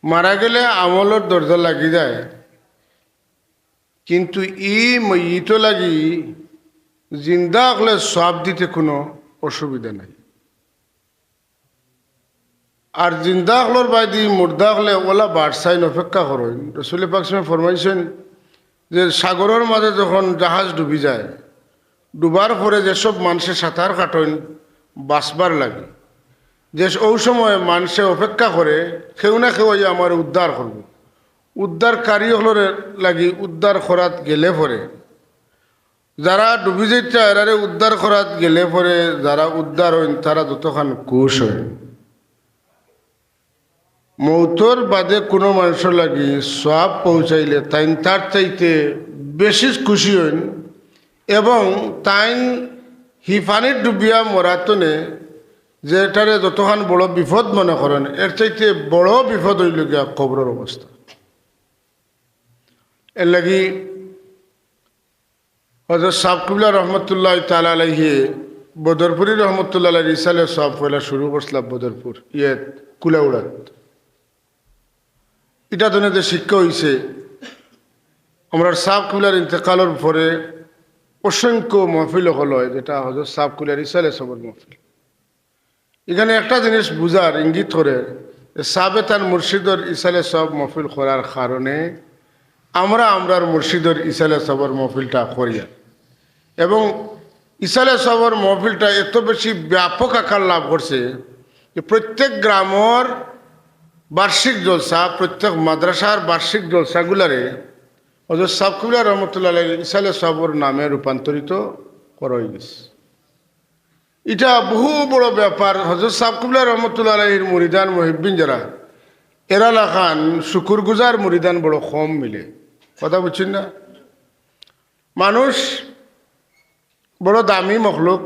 মারা গেলে আমলের দরজা লাগি যায়, কিন্তু ই মইত লাগি জিন্দা হলে সব দিতে কোনো অসুবিধা নাই। আর জিন্দা হলোর বাইদি মুর্দা হলে ওলা বাড়সাইন অপেক্ষা করেন। রসুল পাক ফরমাইছেন যে সাগরের মাঝে যখন জাহাজ ডুবি যায়, ডুবার পরে যেসব মানুষে সাঁতার কাটেন বাঁচবার লাগে, যে ওই সময় মানুষে অপেক্ষা করে কেউ না কেউ আমার উদ্ধার করব, উদ্ধারকারী হলোর লাগি উদ্ধার করাত গেলে পরে যারা ডুবি যাইতে এরারে উদ্ধার করাত গেলে পরে যারা উদ্ধার হইন তারা যতক্ষণ খুশ হইন। মৌতর বাদে কোনো মানুষের লাগি সব পৌঁছাইলে তাইন তার চাইতে বেশি খুশি হইন, এবং তাইন হিফানির ডুবিয়া মরাতনে যেটারে যতক্ষণ বড় বিপদ মনে করেন এর চাইতে বড় বিপদ হইল গিয়া কবরের অবস্থা। এর লাগি হযরত সাহেব কিবলা রহমতুল্লাহ তাআলা আলাইহি বদরপুরি রহমতুল্লাহ আলাইহি রিসালে সব পয়লা শুরু করছিল বদরপুর কুলাউড়াত। এটা ধরনের শিক্ষা হয়েছে আমরা সাহেব কিবলার ইন্তেকালের পরে অসংখ্য মহফিল হল, যেটা হযরত সাহেব কিবলার রিসালে সবর মহফিল। এখানে একটা জিনিস বুঝার ইঙ্গিত করে সাহেবে তার মুর্শিদর ইসালে সব মহফিল করার কারণে আমরার মুর্শিদর ইসালে সবর মহফিলটা করিয়া, এবং ইসালে সবর মহফিলটা এত বেশি ব্যাপক আকার লাভ করছে যে প্রত্যেক গ্রামের বার্ষিক জলসা, প্রত্যেক মাদ্রাসার বার্ষিক জলসাগুলারে হযরত সাহেব কিবলা রহমতুল্লাহ আলাইহি ইসালে সবর নামে রূপান্তরিত করা হয়ে গেছে। এটা বহু বড় ব্যাপার। হযরত সাহেব কিবলা রহমতুল্লাহ আলাইহির মুরিদান মুহিব্বিন যারা এরা লাখান শুকুরগুজার মুরিদান বড় কম মিলে। কথা বুঝছেন না? মানুষ বড় দামি মখলুক,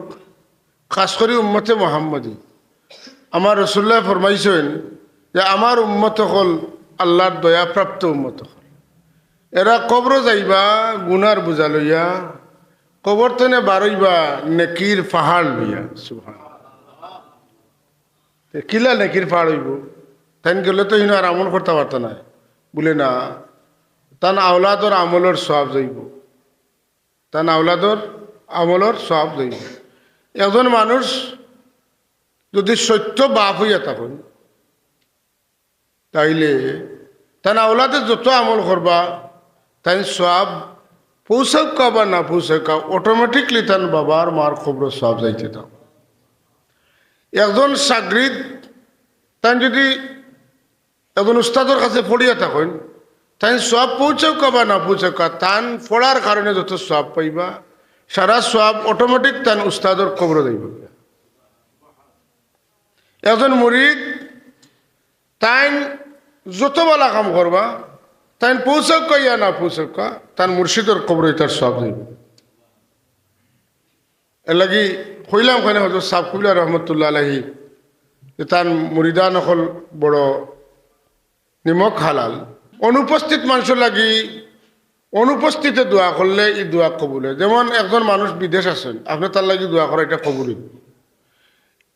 খাস করে উম্মতে মোহাম্মদী। আমার রাসূলুল্লাহ ফরমাইছেন যে আমার উম্মত হল আল্লাহর দয়াপ্রাপ্ত উম্মত হল। এরা কবর যাইবা গুনার বোঝা লইয়া, কবর তনে বারইবা নেকির পাহাড় লইয়া। সুবহানাল্লাহ। কিলা নেকির পাহাড় হইব? তাই গেলে তো ইনার আমল করতে পারত না। বলে না, তান আওলাদর আমলের সব যাইব, তান আওলাদর আমলের সব যাইব। একজন মানুষ যদি সত্য বাপ হইয়া থাকুন, তাইলে তান আওলাদে যত আমল করবা তাই সব পৌঁছাকা বা না পৌঁছাকা অটোমেটিকলি তান বাবার মার খবর সব যাইতে থাক। একজন সাগরিদ তাই যদি একজন উস্তাদের কাছে পড়িয়া থাকেন, তাই সব পৌঁছাকা বা না পৌঁছাকা তান পড়ার কারণে যত সব পাইবা, সারা সব অটোমেটিক তান উস্তাদের খবর যাইব। একজন মুরিদ তাই যত বেলা কাম করবা তাই পৌঁছাকা ইয়া না পৌঁছাকা তার মুর্শিদের কবরে তার সব যাইব। এর লাগি কইলাম খানে হযরত সাহেব কিবলা রহমতুল্লাহ আলাইহি তার মুরিদান হল বড় নিমক হালাল। অনুপস্থিত মানুষের লাগি অনুপস্থিতে দোয়া করলে এই দোয়া কবুল হয়। যেমন একজন মানুষ বিদেশ আছেন, আপনি তার লাগি দোয়া করা এটা কবুল হইব।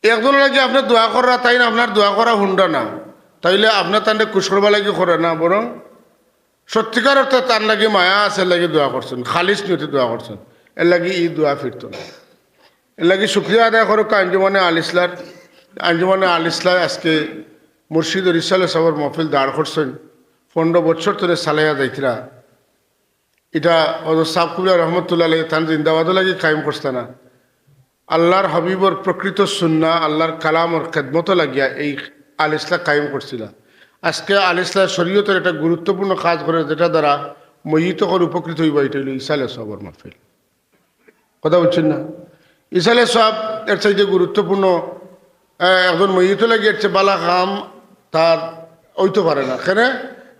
একজনের লাগি আপনি দোয়া করা তাই না আপনার দোয়া করা হুন্ডা না, তাইলে আপনার তান্ডে কুশ করবা লাগি করে না, বরং সত্যিকার অর্থে তার লাগি মায়া আছে লাগি দোয়া করছেন, খালিস নিয়তে দোয়া করছেন, এর লাগি এই দোয়া ফিরত না। এর লাগি শুক্রিয়া আদায় করো আঞ্জুমানে আল ইসলাম। আঞ্জুমানে আল ইসলাম আজকে মুর্শিদুর ইসালে সবর মহফিল দাঁড় করছেন 15 বছর ধরে সালাইয়া যাইতরা। এটা হযরত সাহেব কিবলা রহমতুল্লাহ আলাইহি তান জিন্দাবাদও লাগি কায়েম করছে না, আল্লাহর হাবিবর প্রকৃত সুন্না আল্লাহর কালামর খেদমত লাগিয়া এই আল ইসলাম কায়েম করছিল। আজকে আল ইসলাম শরীয়তের একটা গুরুত্বপূর্ণ কাজ করে, যেটা দ্বারা ময়িত করে উপকৃত হইবা, এটা হইল ইসালে সবর মাহফিল। কথা বলছেন না? ইসালে সব এর চাইতে গুরুত্বপূর্ণ। একজন ময়িত লাগে এর চেয়ে বালা কাম তার হইতে পারে না। কেন?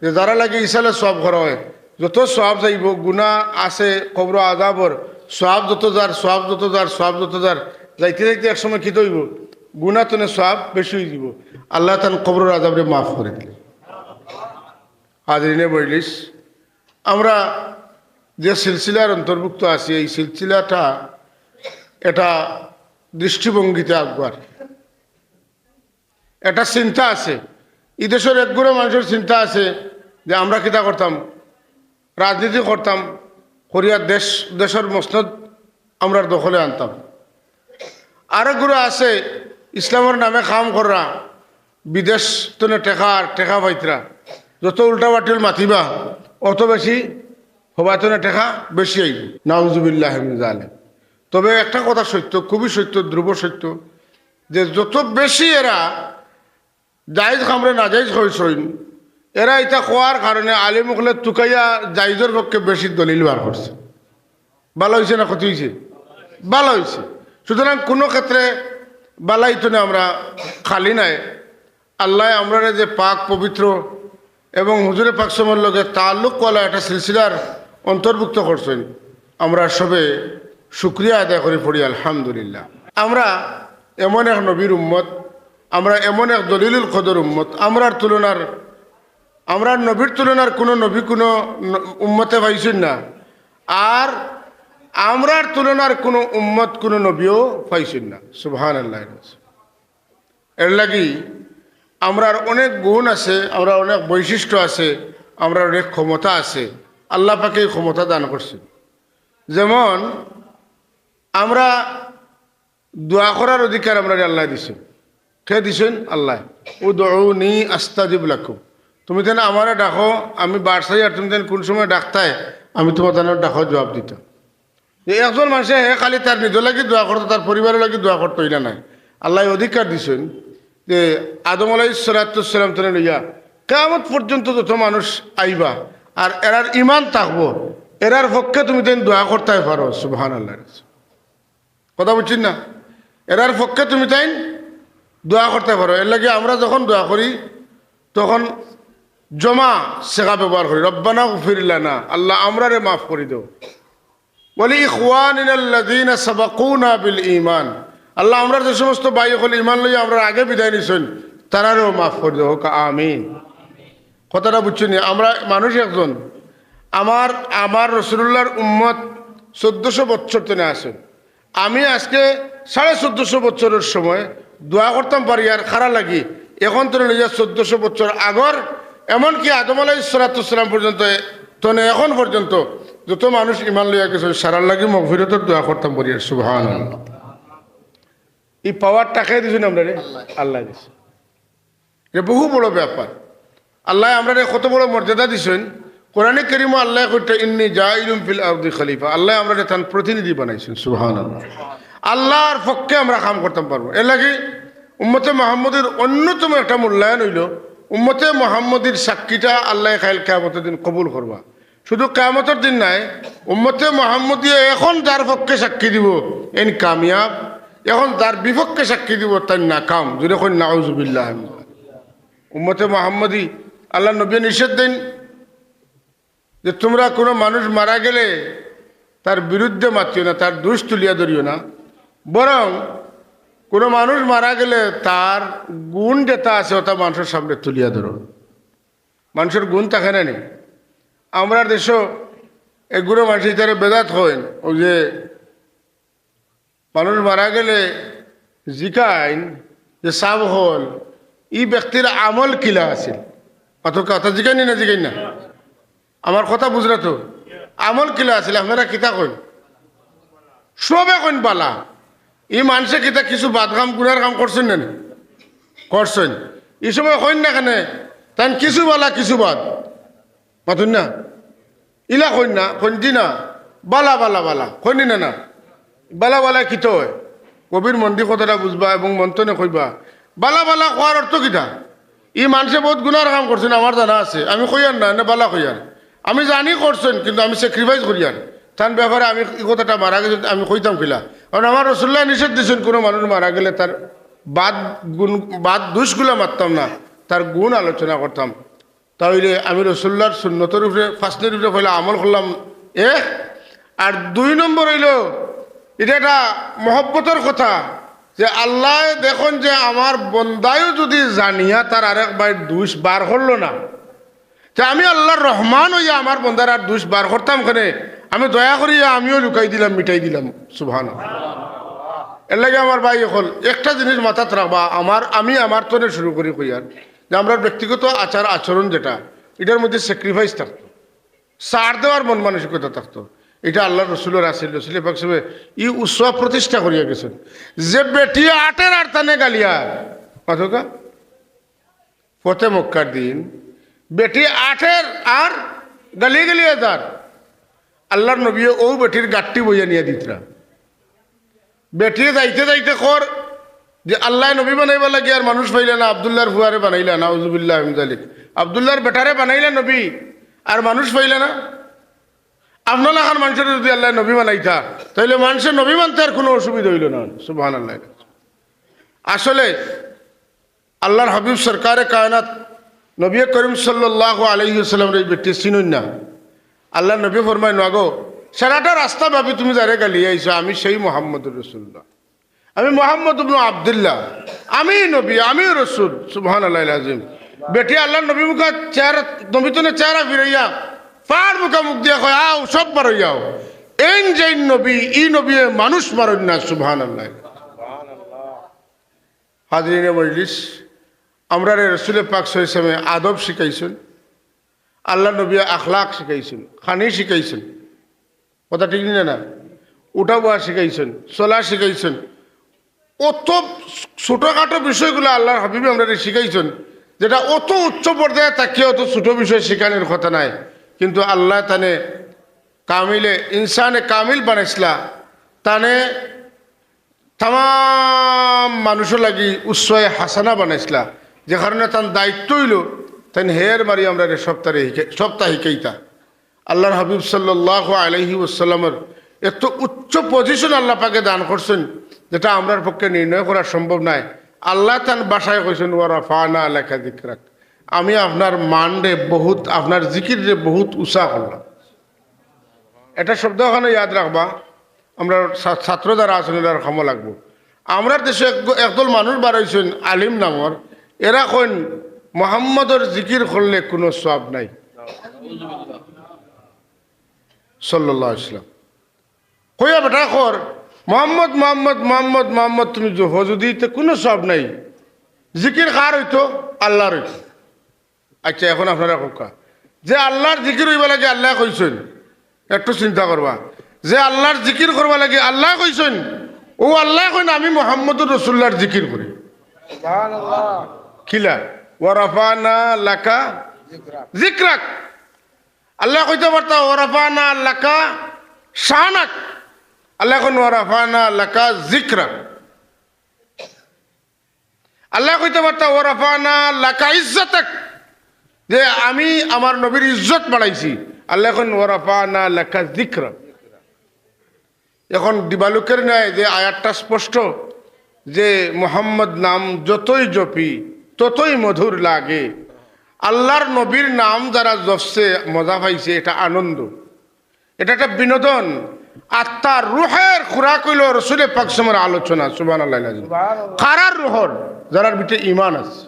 যে যারা লাগে ইসালে সব করা হয়, যত সব যাইব, গুণা আছে কবর আযাবর সব যত যার সব যত যার সব যত যার যাইতে যাইতে একসময় কী হইব, গুণা তনে সব বেশি হয়ে যাব। আল্লাহ তান কবর আযাবরে মাফ করে দিলেন। হাজরিনে মজলিস, আমরা যে সিলসিলার অন্তর্ভুক্ত আছি, এই সিলসিলাটা এটা দৃষ্টিভঙ্গিতে আকবার, এটা চিন্তা আছে এই দেশের একগুলো মানুষের চিন্তা আছে যে আমরা কিতা করতাম, রাজনীতি করতাম, করিয়া দেশের মসনদ আমরা দখলে আনতাম। আরেকগুলো আছে ইসলামের নামে কাম করা, বিদেশ তনে টেকা পাইতরা, যত উল্টাপাল্টি মাতিবা অত বেশি হবাতনে টেকা বেশি আইব, নাউজুবিল্লাহ মিন যালিক। তবে একটা কথা সত্য, খুবই সত্য, ধ্রুব সত্য, যে যত বেশি এরা জায়েজ খামরে নাজাইজ হয়েছেন, এরা এটা কোয়ার কারণে আলিম হলে তুকাইয়া জাইজের পক্ষে বেশি দলিল বার করছে। ভালো হয়েছে না ক্ষতি হয়েছে? ভালো হয়েছে। সুতরাং কোনো ক্ষেত্রে বালাইতো না, আমরা খালি নাই। আল্লাহ আমরা যে পাক পবিত্র এবং হুজুরে পাক সময়ের লগে তাল্লুক কলা একটা সিলসিলার অন্তর্ভুক্ত করছেন, আমরা সবে শুক্রিয়া আদায় করে পড়ি আলহামদুলিল্লাহ। আমরা এমন এক নবীর উম্মত, আমরা এমন এক দলিলুল কদর উম্মত, আমরা নবীর তুলনার কোনো নবী কোনো উম্মতে পাইছেন না, আর আমরার তুলনার কোনো উম্মত কোনো নবীও পাইছেন না। সুবহানাল্লাহ। এর লাগি আমরার অনেক গুণ আছে, আমরা অনেক বৈশিষ্ট্য আছে, আমরা অনেক ক্ষমতা আছে। আল্লাহ পাকে ক্ষমতা দান করছেন। যেমন আমরা দোয়া করার অধিকার আমরা আল্লাহ দিছেন। কে দিছেন? আল্লাহ। উদউনি আস্তাজিব লাকুম। তুমি যেন আমারে ডাকো, আমি বাড়ছাই, আর তুমি যেন কোন সময় ডাকতাই আমি তোমার তানোর ডাকো জবাব দিতাম। যে একজন মানুষে হে খালি তার নিজের লাগি দোয়া করতো, তার পরিবারের লাগি দোয়া করতো, এটা নাই। আল্লাহ অধিকার দিছেন যে আদম আলাইহিস সালাম থেকে লইয়া কিয়ামত পর্যন্ত যত মানুষ আইবা আর এরার ইমান থাকবো, এরার পক্ষে তুমি যেন দোয়া করতে পারো। সুবহানাল্লাহ। কথা বুঝছেন না? এরার পক্ষে তুমি তাই দোয়া করতে পারো। এর লাগে আমরা যখন দোয়া করি তখন জমা শেখা ব্যবহার করি, রব্বানা গফির লানা, আল্লাহ আমরারে মাফ করে দেও। বলি ইখওয়ানিনাল্লাযীনা সাবাকুনা বিল ঈমান, আল্লাহ আমরা যে সমস্ত ভাই হল ঈমান লইয়া আমরা আগে বিদায় নিছেন তারারও মাফ করে দেও। আমিন। কথাটা বুঝছেন? আমরা মানুষ একজন, আমার রাসূলুল্লাহর উম্মত 1400 বছর তেনে আছে। আমি আজকে 1450 বছরের সময় দোয়া করতাম পারি আর খারা লাগি, এখন তো নিজের 1400 বছর আগর, এমনকি আদম আলাইহিস সালাম পর্যন্ত তনে এখন পর্যন্ত যত মানুষ ইমান লইয়া গেছে সারার লাগি মাগফিরাতের দোয়া করতাম পারি। সুবহানাল্লাহ। এই পাওয়ার টাকাই দিয়েছেন আমরা রে, আল্লাহ দিয়েছে। এটা বহু বড় ব্যাপার। আল্লাহ আমরা কত বড় মর্যাদা দিছেন। কোরআনে কারীমে আল্লাহ কইতে ইন্নী জাইলুম ফিল আরদি খলিফা, আল্লাহ আমরা তার প্রতিনিধি বানাইছেন। সুবহানাল্লাহ। আল্লাহর পক্ষে আমরা কাম করতাম পারবো। এর লাগে উম্মতে মুহাম্মদের অন্যতম একটা মূল্যায়ন হইল উম্মতে মুহাম্মদের সাক্ষীটা আল্লাহ খাইল কিয়ামতের দিন কবুল করবা। শুধু কিয়ামতের দিন নাই, উম্মতে মুহাম্মদিয়ে এখন যার পক্ষে সাক্ষী দিব এন কামিয়াব, এখন যার বিপক্ষে সাক্ষী দিব তার নাকাম। যদি কই নাউজুবিল্লাহ। উম্মতে মুহাম্মদি আল্লাহ নবী নিষেধ দেন যে তোমরা কোনো মানুষ মারা গেলে তার বিরুদ্ধে মাতিও না, তার দোষ তুলিয়া ধরিও না, বরং কোনো মানুষ মারা গেলে তার গুণ যেটা আছে ওটা মানুষের সামনে তুলিয়া ধরো। মানুষের গুণ থাকে না নি? আমরা দেশও এগুলো মানুষ তারা বেদাত হয়, ওই যে মানুষ মারা গেলে জিকাইন যে সাব হল ই ব্যক্তির আমল কিলা আছে, অত কথা জিকাইনি না জিকাই না? আমার কথা বুঝলা তো? আমল কিলা আছিল, আপনারা কিতা কইন? সবে কইন বালা। এই মানুষে কিতা কিছু বাদ কাম গুনার কাম করছেন না? করছেন। এই সময় কইন না কেন তাই কিছু বালা কিছু বাদ মাতুন না? ইলা কইন না, কইন না বালা বালা বালা কইনি না? না বালা বালা কিত হয়? কবির মন্দির কথাটা বুঝবা এবং মন্থনে কইবা বালা বালা কোয়ার অর্থ কিতা? ই মানুষে বহুত গুনার কাম করছেন, আমার জানা আছে, আমি কইয়ার না বালা কইয়ার, আমি জানি করছেন কিন্তু আমি স্যাক্রিফাইস করিয়ার তার ব্যাপারে আমি এই কথাটা মারা গেছে আমি কইতাম কিলা? কারণ আমার রাসূলুল্লাহ নিষেধ দিয়েছেন কোনো মানুষ মারা গেলে তার বাদ দোষগুলো মারতাম না, তার গুণ আলোচনা করতাম। তাহলে আমি রাসূলুল্লাহর সুন্নতের উপরে ফার্স্টের উপরে পয়লা আমল করলাম। আর 2 নম্বর হইল এটা একটা মহব্বতের কথা যে আল্লাহ দেখুন যে আমার বন্দায়ও যদি জানিয়া তার আরেক ভাই দোষ বার করলো না, যে আমি আল্লাহর রহমান হইয়া আমার বন্দার আর দোষ বার করতাম কেনে, আমি দয়া করিয়া আমিও লুকাই দিলাম, মিটাই দিলাম। সুবহানাল্লাহ। এর লাগে আমার ভাই এখন একটা জিনিস মাথাত রাখবা, আমি আমার তনে শুরু করি কইয়ার যে আমরা ব্যক্তিগত আচার আচরণ যেটা এটার মধ্যে স্যাক্রিফাইস থাকতো, সার দেওয়ার মন মানসিকতা থাকতো। এটা আল্লাহ রসুলের আসিল। রসুল পাক সাহেব ই উৎসব প্রতিষ্ঠা করিয়া গেছেন যে বেটিয়া আটের আর তানে গালিয়া মাথকা পথে মক্কার দিন বেটি আটের আর গালিয়ে গালিয়ে তার আল্লাহর নবী ও বেটির গাঠটি বইয়া নিয়ে দিতরা। বেটিয়ে যাইতে যাইতে কর যে আল্লাহ নবী বানাইবা লাগে আর মানুষ পাইলে না, আবদুল্লাহর ফুয়ারে বানাইলা না, উজুবিল্লাহ আহমদালিক আবদুল্লাহর বেটারে বানাইলা নবী আর মানুষ পাইলে না। আপনার এখন মানুষের যদি আল্লাহ নবী বানাইতা তাহলে মানুষের নবী মানতে আর কোনো অসুবিধা হইল না। সুবহানাল্লাহ। আসলে আল্লাহর হাবিব সরকারে কায়নাত নবী করিম সাল্লাল্লাহু আলাইহি ওয়াসাল্লামের এই ব্যক্তি চিনুন না। আল্লাহ নবী ফরমায় নাগো সারাটা রাস্তা ভাবি তুমি যারে গালিয়ে আইছো আমি সেই মুহাম্মদুর রাসূলুল্লাহ, আমি মুহাম্মদ ইবনে আব্দুল্লাহ, আমি নবী, আমি রসুল। সুবহানাল্লাহিল আযীম। বেটি আল্লাহ নবী মুখা চেহারা নবী তো চেহারা ফিরাইয়া পাড় মুখা মুখ দিয়া কয় আও সব বার হইয়াও এন যেই নবী ই নবী মানুষ মারেন না। সুবহানাল্লাহ। হাজরিনে মজলিস, আমরা রসুল পাক সাল্লাল্লাহু আলাইহি ওয়াসাল্লাম আদব শিখাইছেন, আল্লাহ নবী আখলাক শিখাইছেন, খানি শিখাইছেন, কথা ঠিক না, উঠা বয়া শিখাইছেন, চলা শিখাইছেন। অত ছোটখাটো বিষয়গুলো আল্লাহর হাবিবে আমরা শিখাইছেন যেটা অত উচ্চ পর্যায়ে তাকিয়ে অত ছোট বিষয় শেখানোর কথা নাই। কিন্তু আল্লাহ তানে কামিলে ইনসানে কামিল বানাইছিলা, তানে তাম মানুষের লাগি উৎসয়ে হাসানা বানাইছিলা, যে কারণে তার দায়িত্ব হইল তাই হের মারি আমরা সপ্তাহ শিখাইতা। আল্লাহর হাবিব সাল্লাল্লাহু আলাইহি ওয়াসাল্লামের এত উচ্চ পজিশন আল্লাহ পাকে দান করছেন যেটা আমরার পক্ষে নির্ণয় করা সম্ভব নয়। আল্লাহ তান বাসায় কইছেন ওয়া রাফানা লাকা যিকরাক, আমি আপনার মানরে বহুত আপনার জিকির রে বহুত উঁচা করলাম। এটা শব্দ ওখানে ইয়াদ রাখবা, আমরা ছাত্র যারা আছেন এরা খামো লাগবো। আমরা দেশে একদল মানুষ বাড়াইছেন আলিম নামর, এরা কইন মুহাম্মদর জিকির করলে কোনো সওয়াব নাই সাল্লাল্লাহু আলাইহি ওয়াসাল্লাম। কইয়া বেটা কর মোহাম্মদ মোহাম্মদ মোহাম্মদ মোহাম্মদ তুমি যদি কোনো সব নাই, জিকির কার হইতো? আল্লাহর হইতো। আচ্ছা এখন আপনারা কোকা যে আল্লাহর জিকির হইবা লাগে আল্লাহ কইছেন, একটু চিন্তা করবা যে আল্লাহর জিকির করবা লাগে আল্লাহ কইছেন, ও আল্লাহ কইন আমি মুহাম্মদুর রাসূলুল্লাহর জিকির করি। সুবহানাল্লাহ। কিলা ওয়া রাফানা লাকা যিকরাক, আল্লাহ কইতে পারতা ওয়া রাফানা লাকা শানাক, আল্লাহ কোন ওয়া রাফানা লাকা যিকরাক। আল্লাহ কইতে পারতা ওয়া রাফানা লাকা ইজ্জাতাক, যে আমি আমার নবীর ইজ্জত বাড়াইছি। আল্লাহ কোন ওয়া রাফানা লাকা যিকরাক। এখন দিবালুকের ন্যায় যে আয়াতটা স্পষ্ট যে মুহাম্মদ নাম যতই জপি ততই মধুর লাগে। আল্লাহর নবীর নাম যারা জপছে মজা পাইছে, এটা আনন্দ, এটা একটা বিনোদন। আত্মার রুহের খোরাক হইল রসুলের পাক সাল্লাল্লাহু আলাইহি আলোচনা। সুবহানাল্লাহ। কারার রুহর যারার ভিতরে ইমান আছে,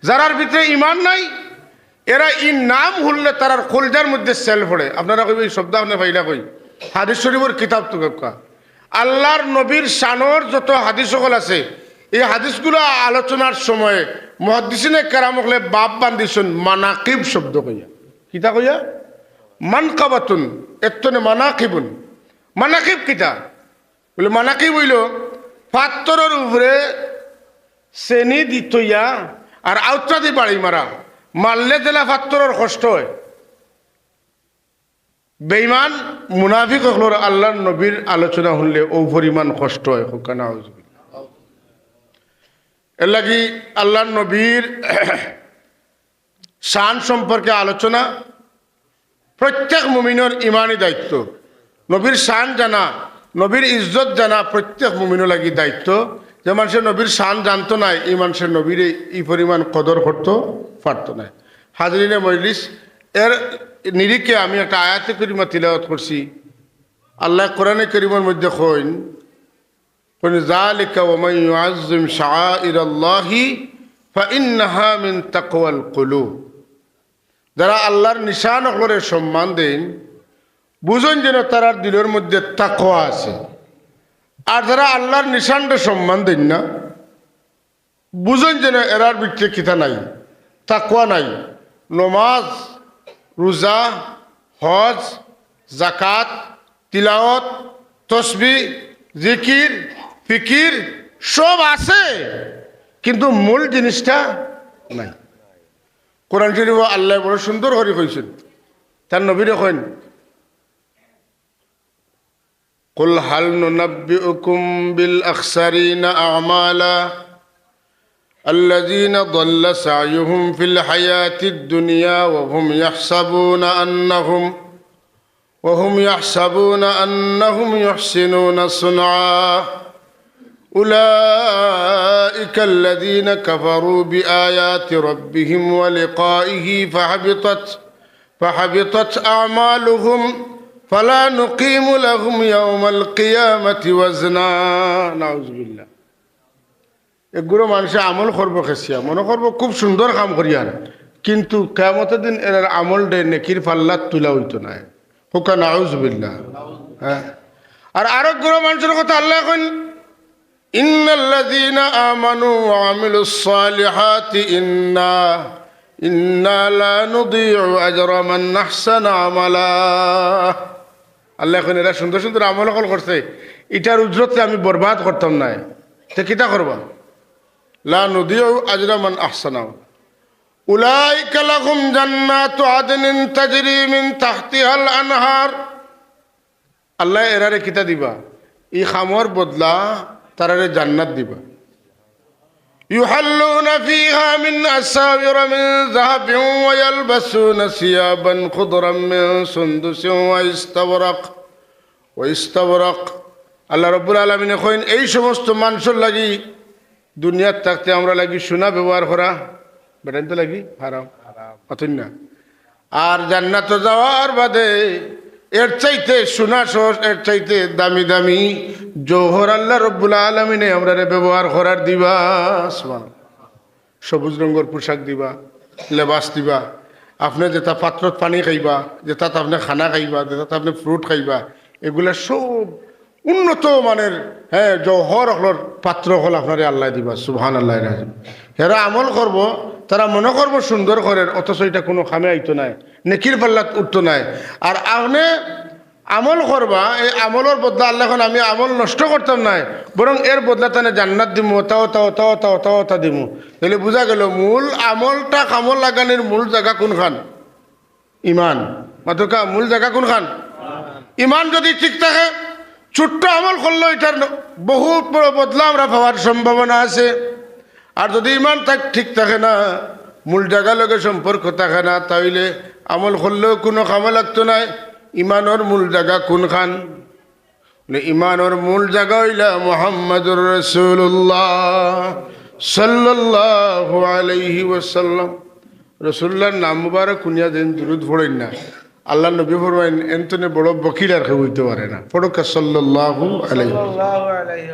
যারার ভিতরে ইমান নাই এরা ই নাম হুললে তারার কলজার মধ্যে সেল পড়ে। আপনারা কইবে এই শব্দ আপনি পাইলা কই হাদিস শরীফের কিতাব তো কাকা আল্লাহর নবীর শানর যত হাদিস সকল আছে এই হাদিসগুলো আলোচনার সময়ে মুহাদ্দিসিনে কেরাম হলে বাপ বান্দিছেন মানাকিব শব্দ কইয়া। কিতা কইয়া? মানকাবাতুন এতনে মানাকিবুন। মানাকিব কিতা বলে? মানাকিব হইল পাত্তরের উপরে চেনি দিতইয়া আর আউটটা দি বাড়ি মারা, মারলে দিলা পাত্তরের কষ্ট হয়। বেঈমান মুনাফিক হলোর আল্লাহর নবীর আলোচনা শুনলে ও পরিমাণ কষ্ট হয়। হুকানা এর লাগি আল্লাহর নবীর শান সম্পর্কে আলোচনা প্রত্যেক মুমিনের ইমানি দায়িত্ব। নবীর শান জানা, নবীর ইজ্জত জানা প্রত্যেক মুমিনের লাগি দায়িত্ব। যে মানুষের নবীর শান জানতো না এই মানুষের নবীর এই পরিমাণ কদর করতে পারত না। হাজরিনে মজলিস, এর নিরিখে আমি একটা আয়াতে করিমা তিলাওয়াত করছি। আল্লাহ কোরআনে করিমের মধ্যে কইন যালিকা ওয়া মান ইউআজ্জিম শাআইরাল্লাহি ফাইন্নাহা মিন তাকওয়াল কুলুব। যারা আল্লাহর নিশান হলরে সম্মান দেন বুঝুন যেন তারার দিলের মধ্যে তাকওয়া আছে। আর যারা আল্লাহর নিশানটা সম্মান দেন না বুঝুন যেন এরার ভিতরে কিতা নাই, তাকওয়া নাই, নমাজ, রোজা, হজ, জাকাত, তিলাওয়াত, তসবিহ, জিকির, ফিকির সব আছে, কিন্তু মূল জিনিসটা নাই। কোরআন শরীফ আল্লাহ বড় সুন্দর করে কইছেন, তার নবীরে কইন, কুল হাল নুনাব্বিউকুম বিল আখসারিনা আমালা الذين ضل سعيهم في الحياة الدنيا وهم يحسبون أنهم يحسنون صنعا أولئك الذين كفروا بآيات ربهم ولقائه فحبطت أعمالهم فلا نقيم لهم يوم القيامة وزنا نعوذ بالله। এগুলো মানুষে আমল করবো, খেসিয়া মনে করবো খুব সুন্দর কাম করিয়ার, কিন্তু কিয়ামতের দিন এর আমল ডে নেকির পাল্লাত তুলা হইতো না। হুকা নাউজ বিল্লাহ। হ্যাঁ, আর আরো গুলো মানুষের কথা আল্লাহ কইন, ইন্নাল্লাযীনা আমানু ওয়া আমিলুস সালিহাতি ইন্না লা নুদিউ আজরা মান আহসানা আমালা। আল্লাহ কইন এরা সুন্দর সুন্দর আমল করছে, এটার উজরতে আমি বরবাদ করতাম না। তে কিতা করবা? লা নুদিউ আজরা মান আহসানা। উলাইকা লাহুম জান্নাতু আদনিন তাজরি মিন তাহতিহাল আনহার। আল্লাহ এরারে কিতা দিবা? এই খামর বদলা তারারে জান্নাত দিবা। ইউহাল্লুনা ফিহা মিন আসাবিরা মিন যাহাবিন ওয়া ইয়ালবাসুনা সিয়াবান খুদরাম মিন সুনদুসিন ওয়া ইস্তাবরাক। আল্লাহ রাব্বুল আলামিন কইন এই সমস্ত মানুষের লাগি দুনিয়ার থাকতে আমরা লাগি সোনা ব্যবহার করা বেটাইন তো লাগি হারাম অতই না। আর জান্নাত যাওয়ার বাদে এর চাইতে সোনা সহজ, এর চাইতে দামি দামি জৌহর আল্লাহ রব্বুল আলামিনে আমরা ব্যবহার করার দিবা। সবুজ রঙের পোশাক দিবা, লেবাস দিবা। আপনি যেটা পাত্রত পানি খাইবা, যেটাত আপনি খানা খাইবা, যেটাতে আপনি ফ্রুট খাইবা, এগুলা সব উন্নত মানের জৌহর হলর পাত্র হল আপনারে আল্লাহ দিবা। সুবহানাল্লাহ। হেরা আমল করব, তারা মনে করবো সুন্দর করেন, অথচ এটা কোনো খামে আইতো নাই, নেকির পাল্লাত উঠতো নাই। আর আপনি আমল করবা, এই আমলের বদলা আল্লাহ এখন আমি আমল নষ্ট করতাম নাই, বরং এর বদলা তানে জান্নাত দিমু, তাও দিমু। তাহলে বোঝা গেল মূল আমলটা কামল লাগানোর মূল জায়গা কোনখান? ইমান। মাতকা মূল জায়গা কোনখান? ইমান যদি ঠিক থাকে, ছোট্ট আমল করলো এটার বহুত বড় বদলা আমরা পাওয়ার সম্ভাবনা আছে। আর যদি ইমান ঠিক থাকে না, মূল জায়গা লগে সম্পর্ক থাকে না, তাইলে আমল করলেও কোনো কামে লাগতো নাই। ইমানের মূল জায়গা কোনখান? ইমানের মূল জায়গা হইলা মুহাম্মাদুর রাসূলুল্লাহ সাল্লাল্লাহু আলাইহি ওয়াসাল্লাম। রাসূলুল্লাহর নাম মুবারক কুনিয়া দেন দুরূদ পড়েন না। আল্লাহ নবী ফরমাইন এন্তনে বড় বকিল আর কেউ হইতে পারে না। পড়কা সাল্লাল্লাহু আলাইহি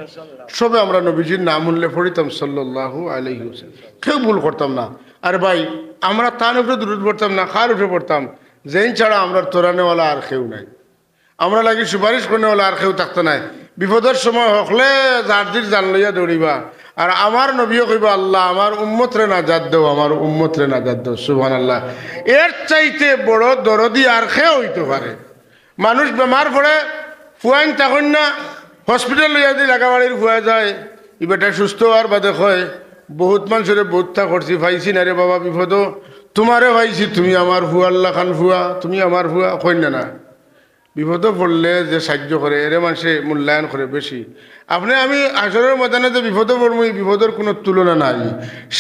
ওয়াসাল্লাম। সবে আমরা নবীজির নাম উল্লেখ পড়িতাম সাল্লাল্লাহু আলাইহি ওয়াসাল্লাম, কেউ ভুল করতাম না। আর ভাই আমরা তার উপরে দুরূদ পড়তাম না, কার উপরে পড়তাম? যেই ছাড়া আমরা তোরানেওয়ালা আর কেউ নাই, আমরা লাগি সুপারিশ করেওয়ালা আর কেউ থাকতো নাই। বিপদের সময় হকলে জার্জির জান লইয়া দৌড়িবা। আর আমার নবীও কইবা, আল্লাহ আমার উম্মতরে নাজাত দেও, আমার উম্মতরে নাজাত দেও। সুবহানাল্লাহ। এর চাইতে বড় দরদি আর কেউ হইতে পারে? মানুষ বেমার পড়ে ফুয়াইন তখন না হসপিটাল লইয়া দিয়ে লাগাবাড়ির ফুয়া যায়, ই বেটা সুস্থ হওয়ার বাদে কয়, বহুত মানুষের বহুতটা করছি, পাইছি না রে বাবা বিপদ, তোমারে পাইছি, তুমি আমার ফুয়া, আল্লাহ খান ফুয়া, তুমি আমার ফুয়া। কইন না বিপদ পড়লে যে সাহায্য করে এরে মানুষে মূল্যায়ন করে বেশি। আপনি আমি আসরের ময়দানে যে বিপদে পড়বো, এই বিপদের কোনো তুলনা নাই।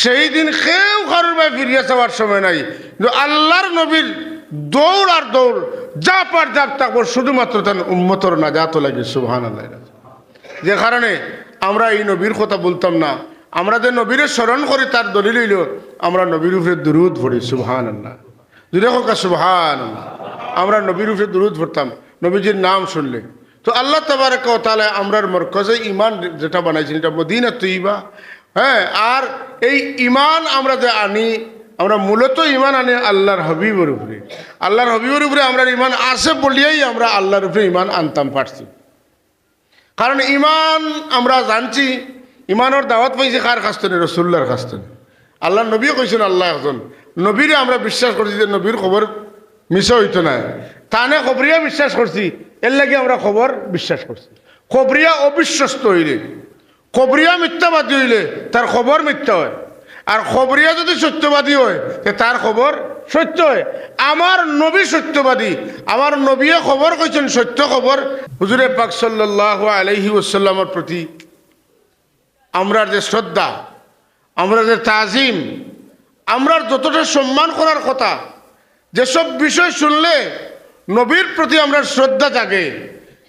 সেই দিন কেউ কারোর ভাই ফিরিয়ে যাওয়ার সময় নাই, কিন্তু আল্লাহর নবীর দৌড় আর দৌড়, যা পার যা থাকবো শুধুমাত্র তার উম্মতর নাজাত লাগে। সুবহানাল্লাহ। যে কারণে আমরা এই নবীর কথা বলতাম না, আমরা যে নবীরে স্মরণ করি তার দলিল হইল আমরা নবীর উপরে দুরূদ পড়ি। সুবহানাল্লাহ। দুরে হোক সুবহানাল্লাহ। আমরা নবীর উপরে দুরূদ পড়তাম নবীজির নাম শুনলে। তো আল্লাহ তাবারক ওয়া তাআলা আমরার মরকজে ইমান যেটা বানাইছেন, এটা মদিনা তৈবা। হ্যাঁ, আর এই ইমান আমরা যে আনি, আমরা মূলত ইমান আনি আল্লাহর হাবিবের উপরে। আল্লাহর হাবিবের উপরে আমরা ইমান আছে বলিয়াই আমরা আল্লাহর উপরে ইমান আনতাম পারছি। কারণ ইমান আমরা জানছি, ইমানের দাওয়াত পাইছি কার কাছ থেকে? রাসূলুল্লাহর কাছ থেকে। আল্লাহ নবী কইছেন, আল্লাহ একজন, নবীরে আমরা বিশ্বাস করছি যে নবীর খবর মিশা হইতো না, তানে খবরিয়া বিশ্বাস করছি, এর লাগে আমরা খবর বিশ্বাস করছি। খবরিয়া অবিশ্বস্ত হইলে, খবরিয়া মিথ্যাবাদী হইলে তার খবর মিথ্যা হয়, আর খবরিয়া যদি সত্যবাদী হয় তার খবর সত্য হয়। আমার নবী সত্যবাদী, আমার নবীয়ে খবর কইছেন সত্য খবর। হুজুরে পাক সাল্লাল্লাহু আলাইহি ওয়াসাল্লামের প্রতি আমরা যে শ্রদ্ধা, আমরা যে তাজিম, আমরা যতটা সম্মান করার কথা, যেসব বিষয় শুনলে নবীর প্রতি আমরা শ্রদ্ধা জাগে,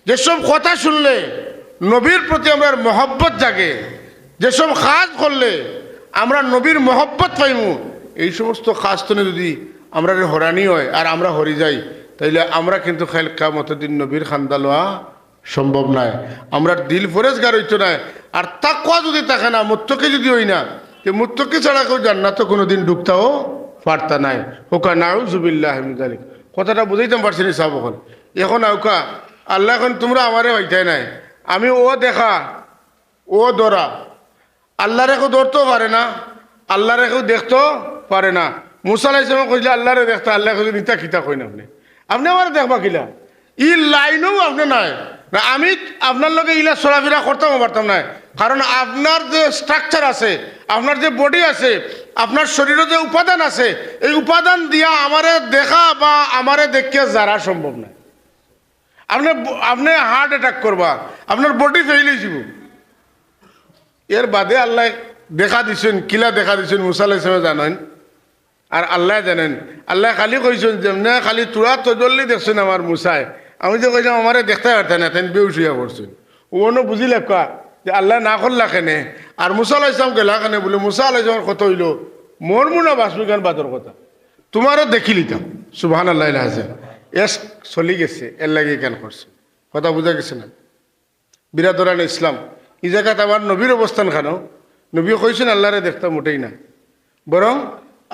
যেসব কথা শুনলে নবীর প্রতি আমরা মহব্বত জাগে, যেসব কাজ করলে আমরা নবীর মহব্বত পাইমু, এই সমস্ত কাজ তো যদি আমরা হরানি হয় আর আমরা হরি যাই, তাইলে আমরা কিন্তু খেল কিয়ামতের দিন নবীর খান্দা লওয়া সম্ভব নয়। আমরা দিল ফরেজগার হইতো না, আর তাকওয়া যদি থাকে না, মুত্তাকি যদি হই না, যে মুত্তাকি ছাড়া কেউ জান্নাতে কোনোদিন ঢুকতেও পারতা নাই। হোকা নাউযুবিল্লাহি মিন যালিক। কথাটা বুঝাইতাম পারছি না সাহেব। এখন আউকা আল্লাহ, এখন তোমরা আমারে হইতাই নাই, আমি ও দেখা ও ধরা, আল্লাহরে কেউ ধরতেও পারে না, আল্লাহরে কেউ দেখতেও পারে না। মুসা আলাইহিস সালাম কইলে আল্লাহরে দেখতে, আল্লাহ কইলে নিতা কিতা কইন আপনি, আপনি আমার দেখবা কিলা, ই লাইনও আপনি নাই না, আমি আপনার লগে ইলা চলাফেরা করতাম পারতাম না। কারণ আপনার যে স্ট্রাকচার আছে, আপনার যে বডি আছে, আপনার শরীরে যে উপাদান আছে, এই উপাদান দিয়া আমারে দেখা বা আমারে দেখিয়া যারা সম্ভব না। আপনি হার্ট অ্যাটাক করবা, আপনার বডি ফেইল হয়ে যাব। এর বাদে আল্লাহ দেখা দিছেন, কিলা দেখা দিছেন মুসা আলাইহিস সালাম জানেন, আর আল্লাহ জানেন। আল্লাহ খালি কইছেন যেমনে খালি তোরা তজল্লি দেখছেন আমার মুসায়, আমি যে কইলাম আমারে দেখতে পারতেন না, তেন বেউসিয়া করছেন। ওনো বুঝিলে কা যে আল্লাহ না করলা কেনে, আর মুসা আলাইহিস সালাম গেলা কেনে, বলে মুসা আলাইহিস সালামের কথা হইল মোর মুনা বাসমিকান বাদর কথা, তোমারও দেখি লিতাম। সুবহানাল্লাহ আযীম। এস চলি গেছে, এর লাগে কেন করছে, কথা বুঝা গেছে না? বিরাদরান ইসলাম, এই জায়গাতে আমার নবীর অবস্থান খানো, নবী কইছেন আল্লাহরে দেখতে মোটেই না, বরং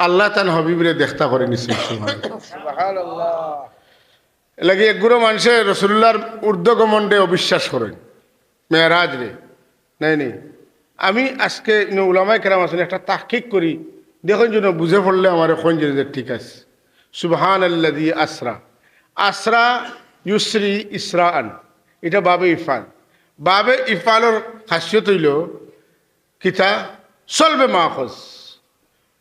আল্লাহ তান হবিবরে দেখতা করে নিছেন। সুবহানাল্লাহ। লাগে একগুলো মানুষে রসুল্লাহর ঊর্ধ্বগমণ্ডে অবিশ্বাস করেন, মেরাজ রে নাই নেই। আমি আজকে উলামায়ে কেরাম আছেন, একটা তাহকিক করি, দেখুন যেন বুঝে পড়লে আমার কোন জিনিস ঠিক আছে। সুবহানাল্লাযী আসরা, আসরা ইউসরি ইসরাআন, এটা বাবে ইফাল। বাবে ইফালর খাসিয়ত হইল কিতা, চলবে মাখজ।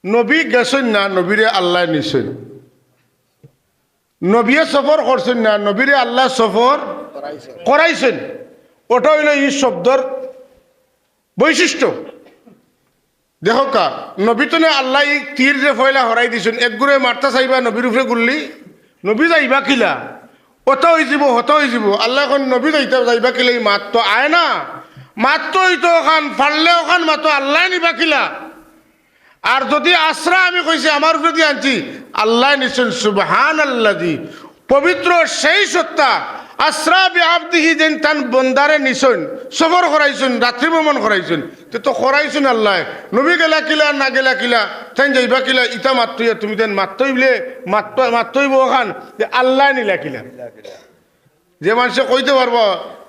নবী গেছেন না, নবীরে আল্লাহ নিছেন। নবীয়ে সফর করছেন না, নবীরে আল্লাহ সফর করাইছেন। ওটা হইল এই শব্দর বৈশিষ্ট্য। দেখো কা নবী তো আল্লাহ এই তীর যে ফয়লা হরাই দিছেন, একগুড়ে মারতা চাইবা নবীর উপরে গুললি, নবী যাইবা কিলা, অত হয়ে যাব হত হয়ে যাব। আল্লাহ এখন নবী যাইবা কিলা, এই মাত তো আয় না, মাত তো হইতো ওখান ফাড়লে ওখান মাতো আল্লাহ নিবা কিলা। আর যদি আসরা আমি কইছি আমার উপরে দিয়ে আনছি, আল্লাহ নিছেন। সুবহানাল্লাযী, পবিত্র সেই সত্তা, আসরা বিআবদিহি, যেন তান বন্দারে নিছেন, সফর করাইছেন, রাত্রি ভ্রমণ করাইছেন, তো করাইছেন আল্লাহ। নবী গেলা কিলা না গেলা কিলা, তাই যাইবা কিলা, ইটা মাত্রইয়া তুমি তেন মাত্রইলে মাত্রইব ওখান যে আল্লাহ নিলা কিলা। যে মানুষে কইতে পারবো,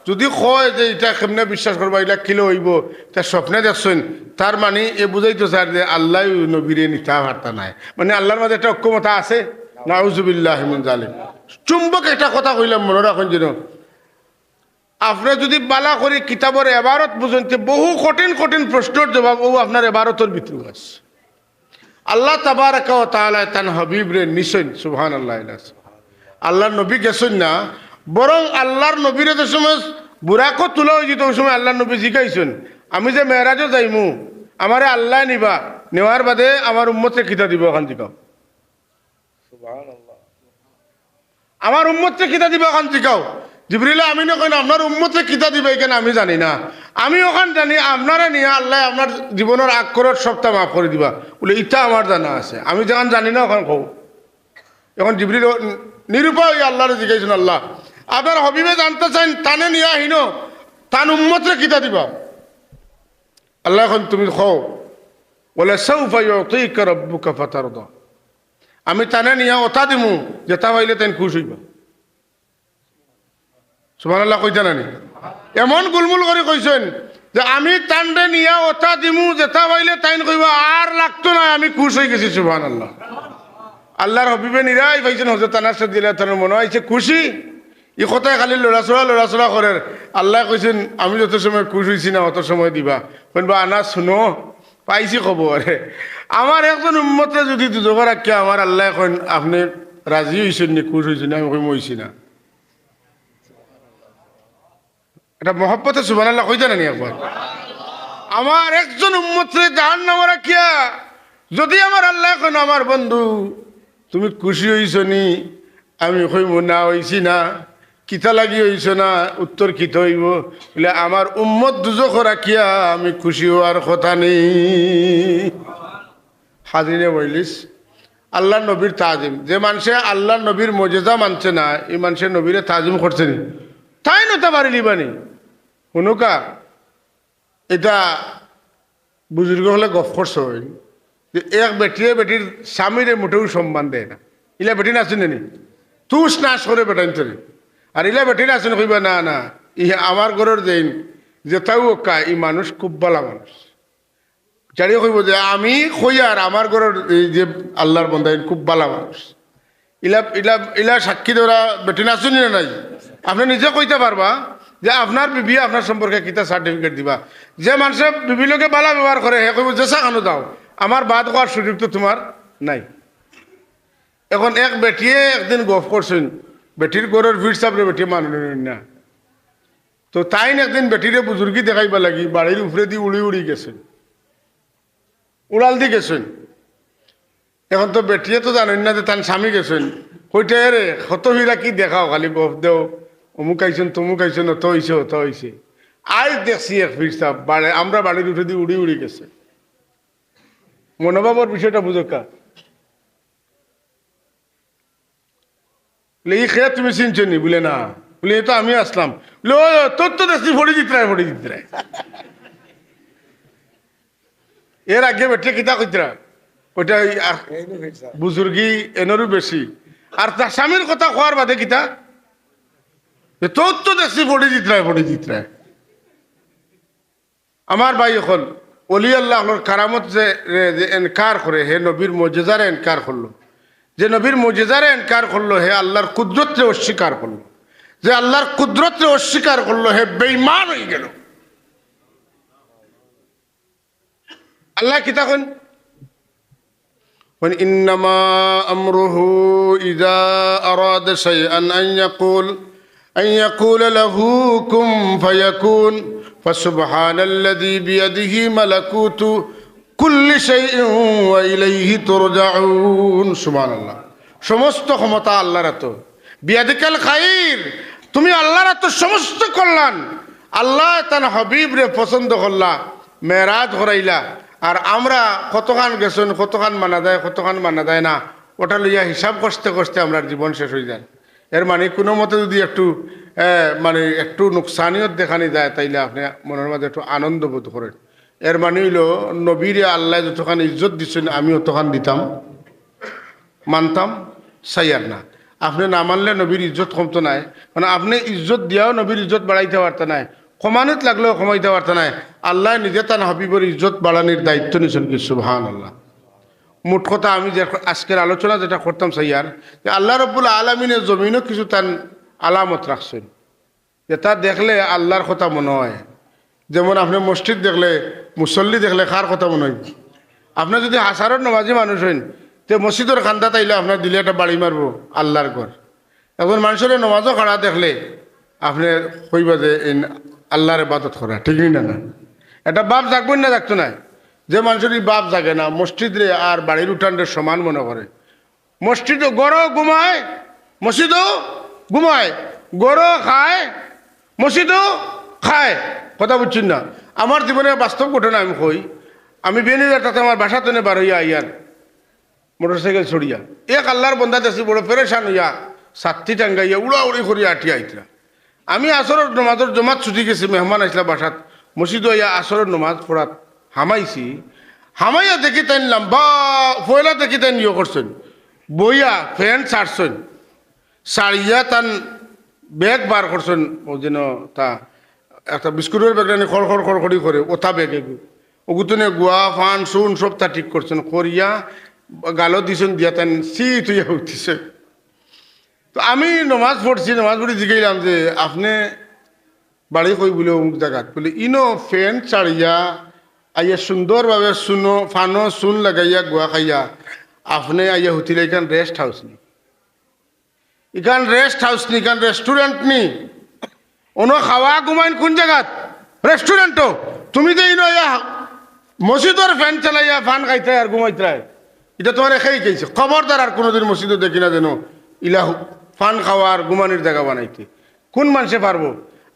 যদি কয় যে এটা কেমনে বিশ্বাস করবা, এটা কিলো হইব, তা স্বপ্নে দেখছেন, তার মানে এ বুঝাইতো স্যার যে আল্লাহ নবীরে নিতা বার্তা নাই, মানে আল্লাহর মাঝে একটা অক্ষমতা আছে। নাউযুবিল্লাহি মিন যালিক। চুম্বক একটা কথা কইলাম মনে রাখুন যেন, আপনার যদি বালা করে কিতাবের এবারত বুঝেন, বহু কঠিন কঠিন প্রশ্নের জবাব ও আপনার এবারতের ভিতরে আছে। আল্লাহ তাবারাকা ওয়া তাআলা তান হাবিবরে নিছেন। সুবহানাল্লাহ। আল্লাহর নবী গেছেন না, বরং আল্লাহর নবীরে যে সময় বুরাকো তোলা হয়ে যেত, ওই সময় আল্লাহর নবী জিজ্ঞাইছেন, আমি যে মেরাজও যাইমু, আমারে আল্লাহ নিবা, নেওয়ার বাদে আমার উম্মতকে কিতা দিব, ওখান জিকাও। আমার উম্মতকে কিতা দিব, ওখান জিকাও। জিবরিলে আমি না কই না আপনার উম্মতকে কিতা দিবে, এখানে আমি জানি না, আমি ওখান জানি, আপনারা নিয়ে আল্লাহ আপনার জীবনের আক্করত সবটা মাফ করে দিবা, বলে ইটা আমার জানা আছে, আমি যখন জানি না ওখান কও। এখন জিবরিল নিরুপায় আল্লাহরে জিজ্ঞাসেন, আল্লাহ আপনার হবিবে জানতে চান, টানে নিয়ে আহিনো, তান উম্মতরে কিতা দিবা। আল্লাহ এখন তুমি কও, বলে সাউফা ইউতিকা রাব্বুকা ফাতারদা, আমি টানে নিয়ে ওটা দিমু যেটা হইলে তেন খুশ হইবা। সুবহানাল্লাহ কইতা নানি, এমন গুলমুল করে কইছেন যে আমি তান্ডে নিয়া ওটা দিমু যেটা পাইলে তাইন কইব আর লাগতো না, আমি খুশ হয়ে গেছি। সুবহানাল্লাহ। আল্লাহর হবিবে নিরাই পাইছেন হযরত আনাস রাদিয়াল্লাহু তাআলা মনে হইছে খুশি। এই কথায় খালি লড়াচড়া করে। আল্লাহ কইছেন আমি যত সময় খুশ হয়েছি না অত সময় দিবা। বলবা আনাস শুনো পাইছি খবর, আমার একজন উম্মতরে যদি দুজোগা রাখিয়া আমার আল্লাহ এখন আপনি রাজি হয়েছেন নি, খুশ হয়েছেন? আমি কই হইছি না। এটা মহব্বতে সুবহানাল্লাহ কইতে না নি একবার? আমার একজন উম্মতরে জাহান্নামে রাখিয়া যদি আমার আল্লাহ এখন আমার বন্ধু তুমি খুশি হইছ নি, আমি কইব না হইছি না। কিতা লাগি হইছ না? উত্তর কিতা হইব? বলে আমার উম্মত দুজখ রাখিয়া আমি খুশি হওয়ার কথা নেই। হাজিরে বইলিস আল্লাহ নবীর তাজিম, যে মানুষে আল্লাহ নবীর মর্যাদা মানছে না, এই মানুষের নবীরে তাজিম করছে নি, তাই নতা পারি লিবানি শুনুকা। এটা বুজুর্গ হলে গফ করছে যে এক বেটিয়ে বেটির স্বামীরে মোটেও সম্মান দেয় না। ইলা বেটি নাচুন নি তুস নাচ করে বেটাইন তরি, আর ইলা বেটি নাচুন কইবা না না ই আমার ঘরের যেইন যে তাও কা ই মানুষ খুব ভালো মানুষ। জানিয়ে কইব যে আমি কই আর আমার ঘরের এই যে আল্লাহর বন্দাইন খুব ভালো মানুষ। ইলা ইলা ইলা সাক্ষী দেওয়া বেটি নাচুন না নাই? আপনি নিজে কইতে পারবা যে আপনার বিবি আপনার সম্পর্কে কিতা সার্টিফিকেট দিবা। যে মানুষের বিবি লোকে বালা ব্যবহার করে হে কইব জেসা খানো দাও, আমার বাদ হওয়ার সুযোগ তো তোমার নাই। এখন এক বেটিয়ে একদিন গফ করছেন, বেটির ঘরের ভিড় চাপরে বেটি মানুষ না, তো তাই একদিন বেটিরে বুজুর্গি দেখাইবা লাগি বাড়ির উপরে দিয়ে উড়ি উড়ি গেছেন, উড়াল দি গেছেন। এখন তো বেটিয়ে তো জানেন না যে তার স্বামী গেছেন, কইতে রে কত হীরা কি দেখাও, খালি গফ দেও অমুক আইছেন তমুক আইছেন, অত হয়েছে অত হয়েছে। আজ দেখছি এক ভিড় চাপ বাড়ি আমরা বাড়ির উঠে দিয়ে উড়ি উড়ি গেছে। মনোভাবর বিষয়টা বুঝোকা। এই খেয়ে তুমি চিনছো নি? বলে না। বলে তো আমি আসলাম। বলে ও তোর তো দেখছি ফড়ি জিতরায় ফড়ি জিতরায়। এর আগে বেটে কিতা কইতরা ওইটা বুজুর্গি এনরও বেশি, আর তার স্বামীর কথা কোয়ার বাদে কিতা তোর তো দেখছি ফড়ি জিতরায় ফড়ি জিতরায়। আমার ভাই এখন অলি আল্লাহর কারামত যে এনকার করে হে নবীর মর্যাদারে এনকার করলো, যে নবীর মর্যাদারে এনকার করলো হে আল্লাহর কুদরতরে অস্বীকার করলো, যে আল্লাহর কুদরতরে অস্বীকার করলো হে বেঈমান হয়ে গেল। আল্লাহ কি তখন ইন্নামা আমরুহু ইযা আরাদা শাইআন আন ইয়াকুলা লাহু কুন ফায়াকুন ফাসুবহানাল্লাযী বিয়াদিহি মালাকুতু কুল্লি শাইইন ওয়া ইলাইহি তুরজাউন। সুবহানাল্লাহ। সমস্ত ক্ষমতা আল্লাহর হাতে। বিয়াদিকাল খাইর, তুমি আল্লাহর হাতে সমস্ত কল্যাণ। আল্লাহ তার হাবিব রে পছন্দ করলা, মেরাজ করাইলা, আর আমরা কতখান গেছেন, কতখান মানা যায়, কতখান মানা যায় না, ওটা লইয়া হিসাব করতে করতে আমরা জীবন শেষ হয়ে যায়। এর মানে কোনো মতে যদি একটু মানে একটু নোকসানিয়ত দেখানি যায়, তাইলে আপনি মনের মাঝে একটু আনন্দ বোধ করেন। এর মানে হইল নবীরে আল্লাহ যতখান ইজ্জত দিচ্ছেন আমি অতখান দিতাম, মানতাম, সাইয়ার না। আপনি না মানলে নবীর ইজ্জত কমতো নাই, মানে আপনি ইজ্জত দিয়াও নবীর ইজ্জত বাড়াইতে পারতে নাই, কমানিত লাগলেও কমাইতে পারতে নাই। আল্লাহ নিজে তার হাবিবের ইজ্জত বাড়ানোর দায়িত্ব নিয়েছেন কি? সুবহানাল্লাহ। মোট কথা আমি যে আজকের আলোচনা যেটা করতাম সাইয়ার, যে আল্লাহ রাব্বুল আলামিনের জমিনও কিছু তার আলামত রাখছেন, যে তা দেখলে আল্লাহর কথা মনে হয়। যেমন আপনি মসজিদ দেখলে, মুসল্লি দেখলে কার কথা মনে হয়? আপনি যদি হাজারের নমাজি মানুষ হইন, তো মসজিদের খান্দা তাইলে আপনার দিলে একটা বাড়ি মারবো আল্লাহর ঘর। এখন মানুষের নমাজও খাড়া দেখলে আপনি কইবা যে আল্লাহর ইবাদত করা, ঠিক না? না, এটা বাপ জাগবেন না, জাগতো না। যে মানুষের বাপ জাগে না, মসজিদরে আর বাড়ির উঠানরে সমান মনে করে। মসজিদও গড়ও ঘুমায়, মসজিদও ঘুমায়, গড়ও খায়, মসজিদও খায়। কথা বুঝছেন না? আমার জীবনের বাস্তব ঘটনা আমি কই। আমি বেনিরাটাতে আমার বাসাতে বার হইয়া আইয়ার মোটরসাইকেল ছড়িয়া এক আল্লাহর বন্ধা দেখছি বড় পেরেশান হইয়া সাতটি টাঙ্গাইয়া উড়াউড়ি করিয়া আটিয়া আইতরা। আমি আসরের নমাজের জমাত ছুটি গেছি, মেহমান আসলা বাসাত, মসজিদ হইয়া আসরের নমাজ পড়াত হামাইছি। হামাইয়া দেখি তাই লম্বা ফয়লা দেখি তাই ইয়ে করছেন, বইয়া প্যান্ট ছাড়ছেন, সারিয়া তান ব্যাগ বার করছেন, ও যেন তা একটা বিস্কুটের ব্যাগটা খড়খড়ি করে ওটা ব্যাগে ওগুতনে গুয়া ফান সুন সব তা ঠিক করছেন করিয়া গালো দিছেন দিয়া তেন সি তুইয়া উঠতেছে। তো আমি নমাজ পড়ছি, নমাজ পড়ে জিগাইলাম যে আপনি বাড়ি কই বলে অমুক জায়গাত বলে ইনো ফ্যান চাড়িয়া আইয়া সুন্দরভাবে শুনো ফানো সুন লাগাইয়া গুয়া খাইয়া আপনি আইয়া হুতিলে এখান রেস্ট হাউস নি, এখান রেস্ট হাউস নি, এখান রেস্টুরেন্ট নি। ono খাওয়া ঘুমাইন কোন জায়গাত? রেস্টুরেন্টও। তুমি যে ইনো মসজিদর ফ্যান চালাইয়া ফান খাইতে আর ঘুমাইতে এটা তোমার একাই খাইছে। খবরদার আর কোনোদিন মসজিদও দেখি না যেন ইলা ফান খাওয়ার ঘুমানির জায়গা বানাইতে। কোন মানুষে পারবো?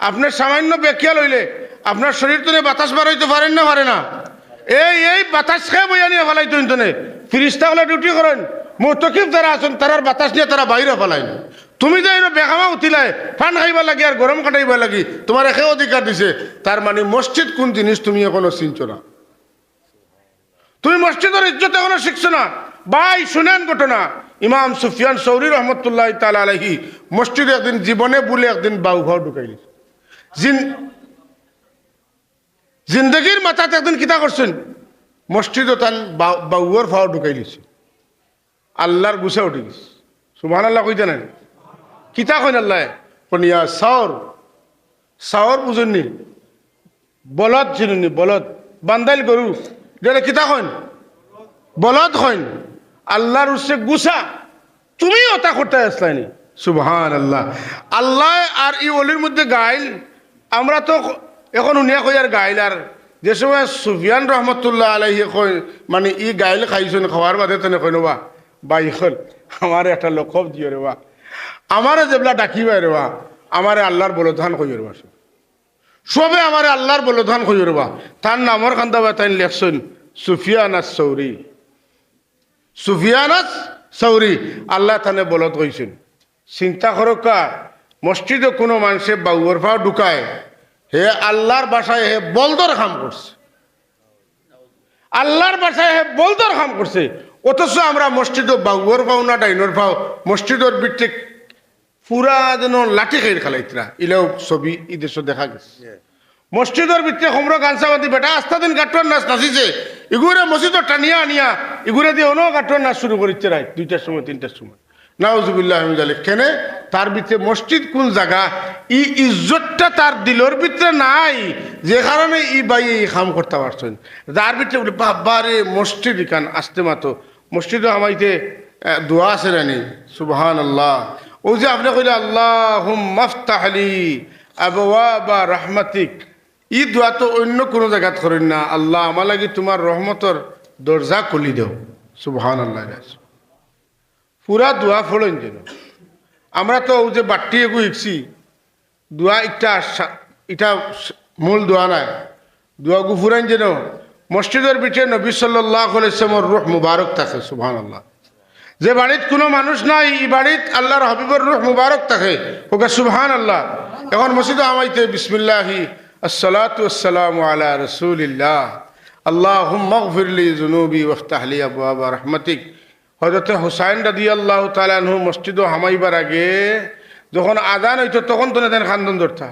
আপনার সামান্য ব্যাখ্যা লইলে আপনার শরীর তো বাতাস বাড়াইতে পারেন না, পারে না? এই বাতাস খেয়ে বইয়া নিয়ে ফেলাইতো ইন্তনে ফিরিস্তা হলে ডিউটি করেন মোতকিফ যারা আছেন তারার বাতাস নিয়ে তারা বাইরে ফেলাইন। তুমি যে বেগামা উঠিলাই ফান খাইবা লাগি আর গরম কাটাইবা লাগি তোমার একে অধিকার দিছে। তার মানে মসজিদ কোন জিনিস তুমি এখনো চিনছো না, তুমি মসজিদের ইজ্জত এখনো শিখছো না। ভাই শুনেন ঘটনা, ইমাম সুফিয়ান সৌরি রহমতুল্লাহ তাআলা আলাইহি মসজিদে একদিন জীবনে বলে একদিন বাউ ভাও ঢুকাইলি জিন্দগির মাথাতে একদিন কিতা করছেন মসজিদও তান বাউর ভাও ঢুকাই দিছে। আল্লাহর গুছা উঠে গেছে। সুবহানাল্লাহ কইতে নাই কিতা কইন আল্লাহ কনিয়া সাওর বুঝুননি, বলদ চিনুনি, বলদ বান্দাইল গরু যেটা কিতা কইন বলদ কইন। আল্লাহর উসে গুছা তুমি ওটা করতে আসলাইনি। সুবহানাল্লাহ। আল্লাহ আর ই ওলির মধ্যে গাইল আমরা তো এখন উনিয়া কই আর গাইল আর যে সময় সুফিয়ান রহমতুল্লাহ আলাইহি কই মানে ই গাইল খাইছেন খাওয়ার বাদে তেনে কইন বা বাইখন আমার একটা লক্ষব দিও রে বা আমারে যেবলা ডাকিবা রে বা আমারে আল্লাহর বলধান কই রে বা সবে আমারে আল্লাহর বলধান কই রে বা তার নামর কান্দা বা তাই লেখছেন সুফিয়ান আস-সৌরি। সুফিয়ান আস-সৌরি আল্লাহ তানে বলদ কইছেন। চিন্তা করকা মসজিদে কোনো মানুষে বাউর ভাও ঢুকায় হে আল্লাহর বাসায় হে বলদর কাম করছে, আল্লাহর বাসায় হে বলদর কাম করছে। অথচ আমরা মসজিদে বাউর ভাও না ডাইনর ভাও মসজিদের বিটে পুরা যেন লাঠি খাই খালাইতরা ইলেও ছবি ইদেশ দেখা গেছে। মসজিদের ভিতরে হোমরা গানসাবাদী বেটা আস্তা দিন গাটুয়ার নাচ নাচিছে ইগুরে মসজিদর টানিয়া আনিয়া ইগুরে দিয়ে অন্য গাটুয়ার নাচ শুরু করিচ্ছে রায় 2টার সময় 3টার সময়। নাউজুবিল্লাহ কেনে তার ভিতরে মসজিদ কোন জায়গা ই ইজ্জতটা তার দিলর ভিতরে নাই, যে কারণে ই বাই এই কাম করতে পারছেন। যার ভিতরে বলে বাবারে মসজিদ ইখান আসতে মাতো মসজিদে আমাইতে দোয়া আছে রানি। সুবহানাল্লাহ। ও যে আপনি কইলে আল্লাহুম্মা আফতাহ লি আবওয়াবা রাহমাতিক, ই দোয়া তো অন্য কোনো জায়গাত করেন না। আল্লাহ আমার লাগি তোমার রহমতর দরজা খুলি দেও। সুবহানাল্লাহ। পুরা দোয়া ফলন যেন আমরা তো যে বাট্টি এগু ইকছি দোয়া এটা মূল দোয়া নাই, দোয়া গু ফুরান যেন মসজিদের পিঠে নবী সাল্লাল্লাহু আলাইহি ওয়াসাল্লামের রূহ মুবারক থাকে। সুবহানাল্লাহ। যে বাড়িত কোনো মানুষ নাই ই বাড়িত আল্লাহর হাবিবের রূহ মুবারক থাকে ওকে সুবহানাল্লাহ। এখন মসজিদে আমাইতে বিসমিল্লাহি আসসালাতু ওয়াসসালামু আলা রাসূলিল্লাহ আল্লাহুম্মা গফির লি যুনুবি ওয়াফতাহ লি আবওয়াবা রাহমাতিক। হযরত হুসাইন রাদিয়াল্লাহু তাআলা আনহু মসজিদে হামাইবার আগে যখন আযান হইতো তখন তো নেন খান্দন ধরতা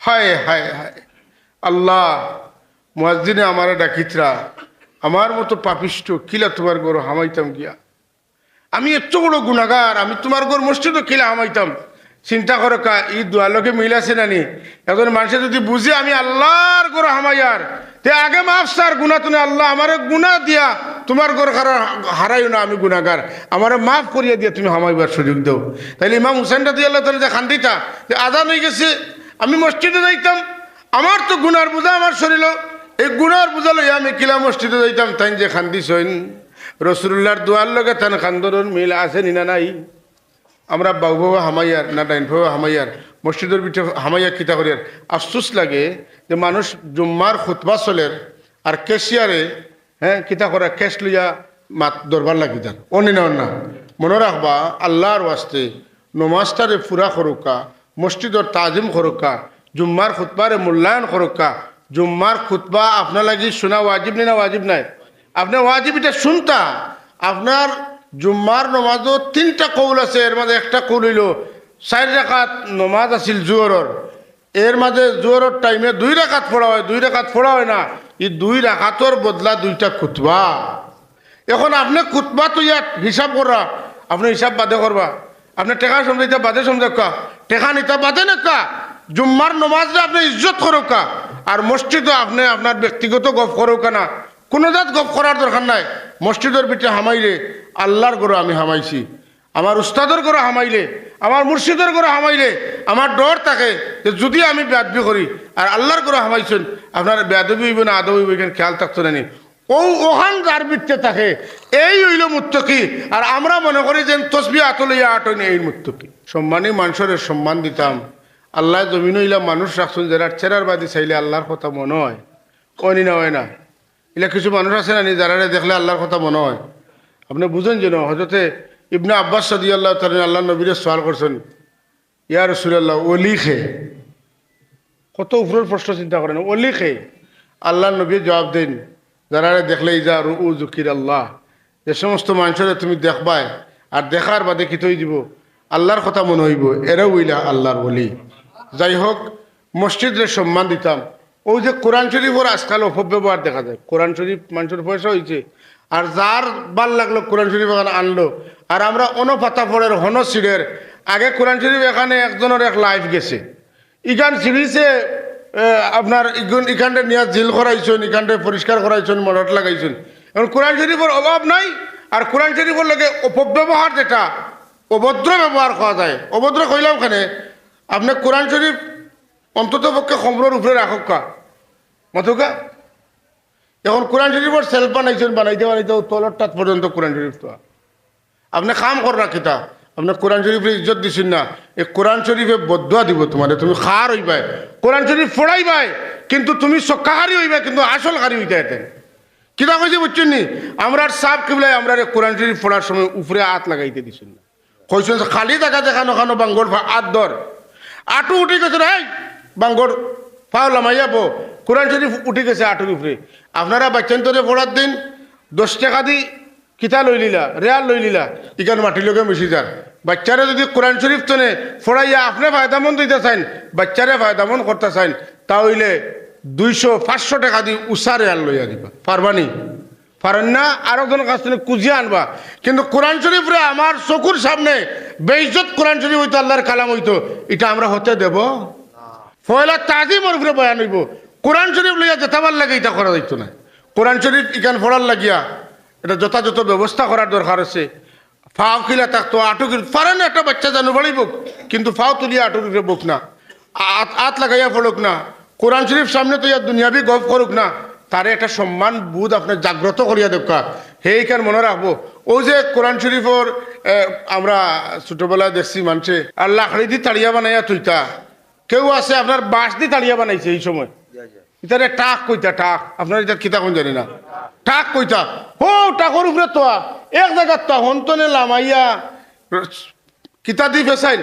হায় হায় হায় আল্লাহ মুয়াজ্জিনে আমারে ডাকিতরা আমার মতো পাপিষ্ট কিলা তোমার ঘর হামাইতাম গিয়া, আমি এত বড় গুনাহগার আমি তোমার ঘর মসজিদে কিলা হামাইতাম। চিন্তা করো কা ই দোয়ালোকে মিল আছে নানি এখন মানুষে যদি বুঝে আমি আল্লাহর ঘর হামাইয়ার তে আগে মাফ সার গুনাহ তুমি আল্লাহ আমারে গুনাহ দিয়া তোমার ঘর হারাইও না, আমি গুনাহগার আমারে মাফ করিয়া দিয়া তুমি হামাইবার সুযোগ দাও। তাইলে ইমাম হুসাইন রাদিয়াল্লাহু তাআলা যে খান্দিতা যে আযান হয়ে গেছে আমি মসজিদে যাইতাম আমার তো গুনার বোঝা আমার শরীর এই গুনার বোঝা লইয়া আমি কিলা মসজিদে যাইতাম তাই যে খান্দিছইন রাসূলুল্লাহর দোয়ার লগে তান খান্দরন মিল আছে নিনা নাই। আমরা বাউ বাবা হামাইয়ার না ডাইন বাবা হামাইয়ার মসজিদের ভিতরে হামাইয়া কিতা করিয়ার আফসোস লাগে যে মানুষ জুম্মার খুতবা চলের আর কেশিয়ারে কিতা করা কেশ লইয়া মাত দরবার লাগি যান অন্য না মনে রাখবা আল্লাহর ওয়াস্তে নমাজটারে পুরা করুকা মসজিদর তাজিম করুকা জুম্মার খুতবারে মূল্যায়ন করুকা। জুম্মার খুতবা আপনার লাগি শোনা ওয়াজিব নেই না ওয়াজিব নাই? আপনি ওয়াজিব এটা শুনতা আপনার জুম্মার নমাজও 3টা কৌল আছে এর মধ্যে একটা কৌল হইল 4 রাকাত নমাজ আছিল জোহরের এর মাঝে জোহরের টাইমে 2 রাকাত পড়া হয়, 2 রাকাত পড়া হয় না, এই 2 রাকাতর বদলা 2টা খুতবা। এখন আপনি খুতবা তো ইয়াত হিসাব করা, আপনি হিসাব বাদে করবা, আপনি টেকা সমঝাইতে বাদে সমঝা, টেকা নিতে বাদে না, জুম্মার নমাজে আপনি ইজ্জত করোকা, আর মসজিদে আপনি আপনার ব্যক্তিগত গপ করোকা না, কোনো জাত গপ করার দরকার নাই। মসজিদের ভিতরে হামাইলে আল্লাহর গরো আমি হামাইছি, আমার উস্তাদের গরো হামাইলে, আমার মুর্শিদের গরো হামাইলে আমার ডর থাকে যে যদি আমি বেয়াদবি করি আর আল্লাহর গরো হামাইছেন, আপনার বেয়াদবি হইব না আদব হইব এখানে খেয়াল থাকতো না। ওখান যার বৃত্তে থাকে এই হইল মুত্তকি, আর আমরা মনে করি যে তসবি আতলইয়া আটই এই মুত্তকি। সম্মানী মানুষের সম্মান দিতাম, আল্লাহ জমিন হইলা মানুষ রাখছেন যারা চেরার বাদী চাইলে আল্লাহর কথা মনে হয়, কয়নি না হয় না। এলা কিছু মানুষ আছে না যারা দেখলে আল্লাহর কথা মনে হয়। আপনি বুঝেন যেন হজরতে ইবনে আব্বাস রাদিয়াল্লাহু তাআলা আল্লাহ নবীর সওয়াল করছেন, ইয়া রাসূলুল্লাহ ওলি খে, কত উপরের প্রশ্ন চিন্তা করেন, ওলি খে? আল্লাহ নবী জবাব দেন, যারা দেখলে ইজা রু জুকির আল্লাহ, যে সমস্ত মানুষের তুমি দেখবাই আর দেখার বাদে কি তৈ দিব আল্লাহর কথা মনে হইব, এরাও উইলা আল্লাহর ওলি। যাই হোক, মসজিদের সম্মান দিতাম। ওই যে কোরআন শরীফের আজকাল অপব্যবহার দেখা যায়, কোরআন শরীফ মানুষের পয়সা হয়েছে, আর যার ভাল লাগলো কোরআন শরীফ এখানে আনলো, আর আমরা অনপাতা পড়ের হন সিঁড়ের আগে কোরআন শরীফ এখানে একজনের এক লাইফ গেছে, ইখান সিঁড়িছে আপনার ইখানটা নিয়ে জিল করাইছেন, ইখানটা পরিষ্কার করাইছেন, মডট লাগাইছেন। এখন কোরআন শরীফের অভাব নাই, আর কোরআন শরীফের লাগে অপব্যবহার যেটা অভদ্র ব্যবহার করা যায়, অভদ্র কইলাম ওখানে আপনার কোরআন শরীফ অন্তত পক্ষে খবরের উপরে রাখা মতকা। এখন কোরআন শরীফের সেলফ বানাইছেন, বানাইতে তলর টাত পর্যন্ত কোরআন শরীফ, তো আপনি কাম কর না কিতা, আপনার কোরআন শরীফের ইজ্জত দিছেন না, এই কোরআন শরীফে বদুয়া দিব তোমার, তুমি খার হইবাই, কোরআন শরীফ ফোড়াইবাই কিন্তু তুমি চক্কাহারি হইবাই, কিন্তু আসল হারি হইতে এতেন কিতা কইছে বুঝছেন নি। আমরা সাপ কিবলাই আমরা কোরআন শরীফ পড়ার সময় উপরে হাত লাগাইতে দিছেন না, কইছেন খালি দেখা দেখানো খানো বাঙ্গর হাত ধর, আটু উঠে গেছে রে বাঙ্গর পাও লামাইয়া বো, কোরআন শরীফ উঠে গেছে আটুর উপরে। আপনারা বাচ্চান তোরে পড়ার দিন 10 টাকা দি কিতা লই লিলা, রেয়াল লই লিলা, ইকান মাটির লোকে মিশি যান। বাচ্চারা যদি কোরআন শরীফ তনে ফোড়াইয়া আপনি ফায়দামন দিতে চান, বাচ্চারে ফায়দামন করতে চান, তাহলে 200-500 টাকা দিয়ে উষা রেয়াল লইয়া দিবা, পারবানি? পারেন না, আর একজন কাছ থেকে কুজিয়া আনবা। কিন্তু কোরআন শরীফরে আমার চকুর সামনে বেইজ্জত কোরআন শরীফ হইতো, আল্লাহর কালাম হইতো, এটা আমরা হতে দেব? ফয়লা তাজিমর উপরে বয়ান হইব, কোরআন শরীফ লইয়া যেতাবার লাগে এটা করা যাইতো না। কোরআন শরীফ ইকান পড়ার লাগিয়া এটা যথাযথ ব্যবস্থা করার দরকার আছে। ফাও কিলা থাকতো আটু পারেন একটা বাচ্চা জানু বাড়ি বুক, কিন্তু ফাও তুলিয়া আটু বুক না, আত লাগাইয়া পড়ুক না, কোরআন শরীফ সামনে তো ইয়ার দুনিয়াবি গপ করুক না, তারে একটা সম্মান বোধ আপনার জাগ্রত করিয়া দেখা, সেইখান মনে রাখবো। ওই যে কোরআন শরীফর আমরা ছোটবেলায় দেখছি মানুষে আর লাকড়ি দি তাড়িয়া বানাইয়া তুইতা, কেউ আছে আপনার বাঁশ দি তাড়িয়া বানাইছে এই সময়, ইতারে টাক কইতা, টাক আপনার এটা কিতা কোন জানি না, টাক কইতা হো টাকর উপরে তো এক জায়গার তো হন্তনে লামাইয়া কিতা দি ফেসাইল